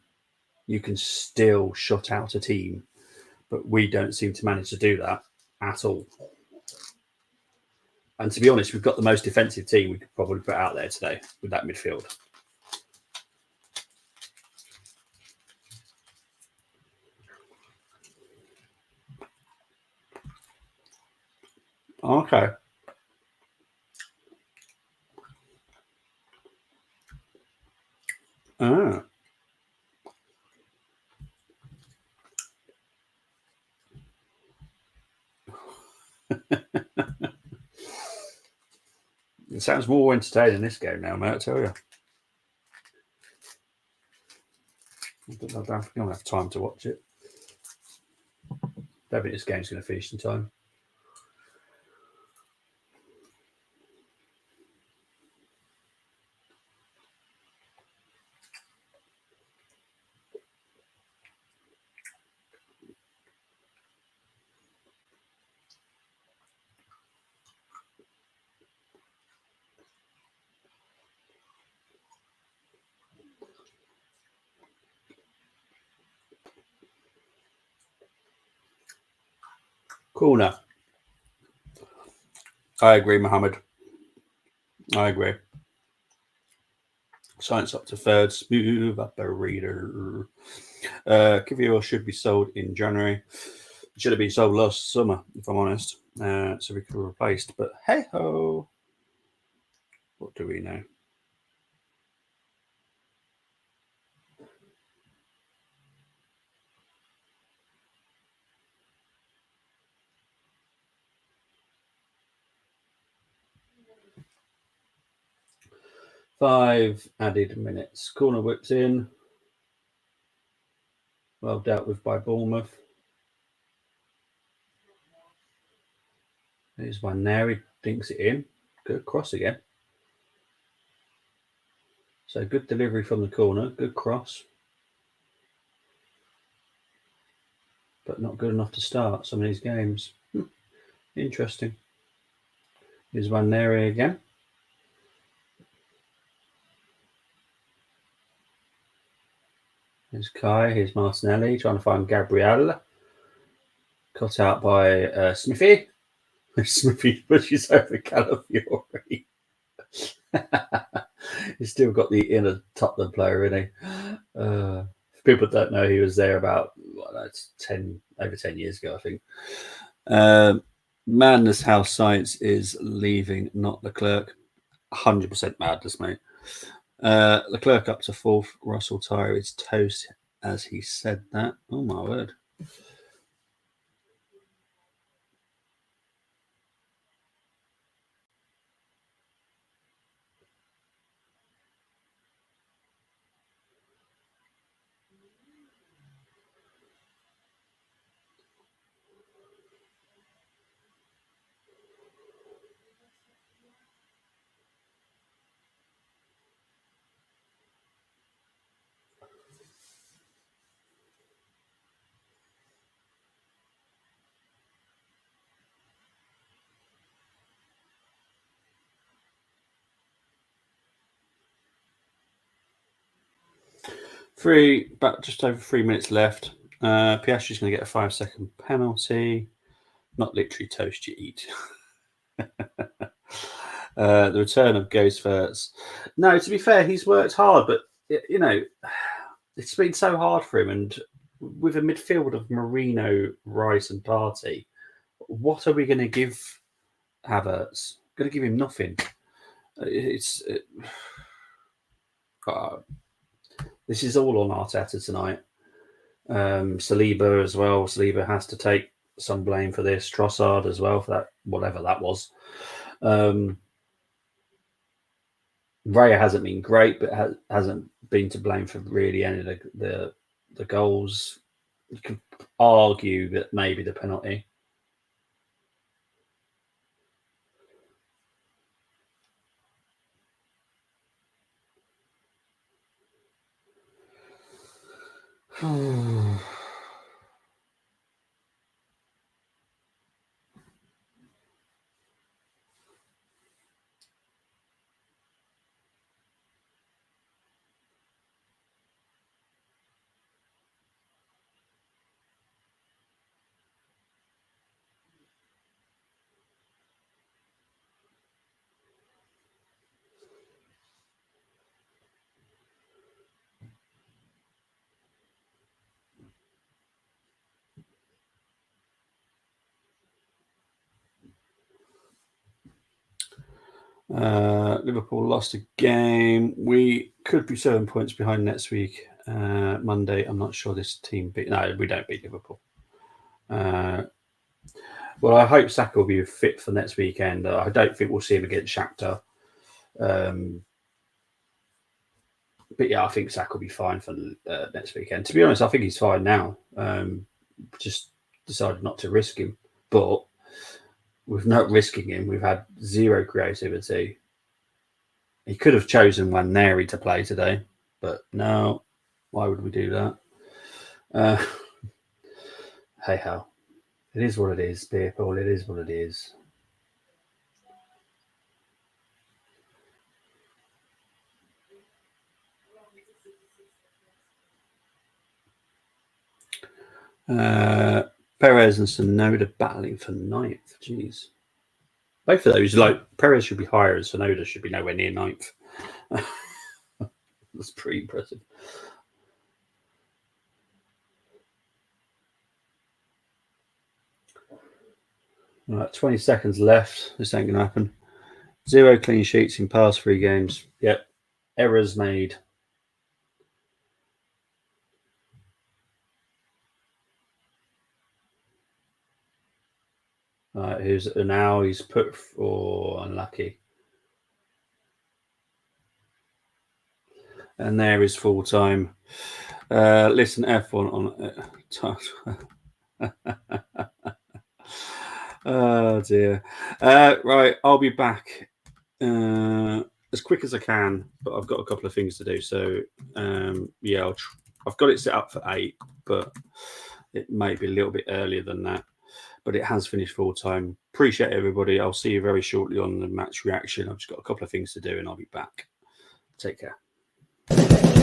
you can still shut out a team, but we don't seem to manage to do that at all. And to be honest, we've got the most defensive team we could probably put out there today with that midfield. Okay. Ah. It sounds more entertaining this game now, mate, I tell you. I don't think I'm going to have time to watch it. I don't think this game's going to finish in time. Corner. I agree, Mohammed. I agree. Science up to third. Smooth operator. Kivior should be sold in January. Should have been sold last summer, if I'm honest. So we could have replaced. But hey ho. What do we know? Five added minutes. Corner whips in. Well dealt with by Bournemouth. Here's one there. He dinks it in. Good cross again. So good delivery from the corner. Good cross. But not good enough to start some of these games. Interesting. Here's one there again. Here's Kai. Here's Martinelli trying to find Gabriel. Cut out by Smithy. Smithy pushes over Calafiori. He's still got the inner Tottenham player, isn't he? If people don't know, he was there about over 10 years ago, I think. Madness how science is leaving, not Leclerc. 100% madness, mate. Leclerc up to fourth. Russell Tyre is toast as he said that. Oh, my word. Just over 3 minutes left. Piastri's going to get a 5-second penalty. Not literally toast you eat. The return of goes first. No, to be fair, he's worked hard, but it's been so hard for him. And with a midfield of Marino, Rice, and Partey, what are we going to give Havertz? Going to give him nothing. This is all on Arteta tonight. Saliba as well. Saliba has to take some blame for this. Trossard as well for that, whatever that was. Raya hasn't been great, but hasn't been to blame for really any of the goals. You could argue that maybe the penalty. Liverpool lost a game. We could be 7 points behind next week, Monday. I'm not sure this team beat. No, we don't beat Liverpool. Well, I hope Saka will be fit for next weekend. I don't think we'll see him against Shakhtar. But yeah, I think Saka will be fine for next weekend. To be honest, I think he's fine now. Just decided not to risk him. But with not risking him, we've had zero creativity. He could have chosen Waneri to play today, but no. Why would we do that? Hey ho. It is what it is, people. It is what it is. Perez and Sonoda battling for 9th. Jeez. Both of those, like, Perez should be higher and Sonoda should be nowhere near 9th. That's pretty impressive. Right, 20 seconds left. This ain't going to happen. 0 clean sheets in past 3 games. Yep. Errors made. Who's now he's put for unlucky. And there is full time. Listen, F1 on. Oh dear. Right, I'll be back as quick as I can, but I've got a couple of things to do. So yeah, I've got it set up for 8, but it may be a little bit earlier than that. But it has finished full time. Appreciate everybody. I'll see you very shortly on the match reaction. I've just got a couple of things to do, and I'll be back. Take care.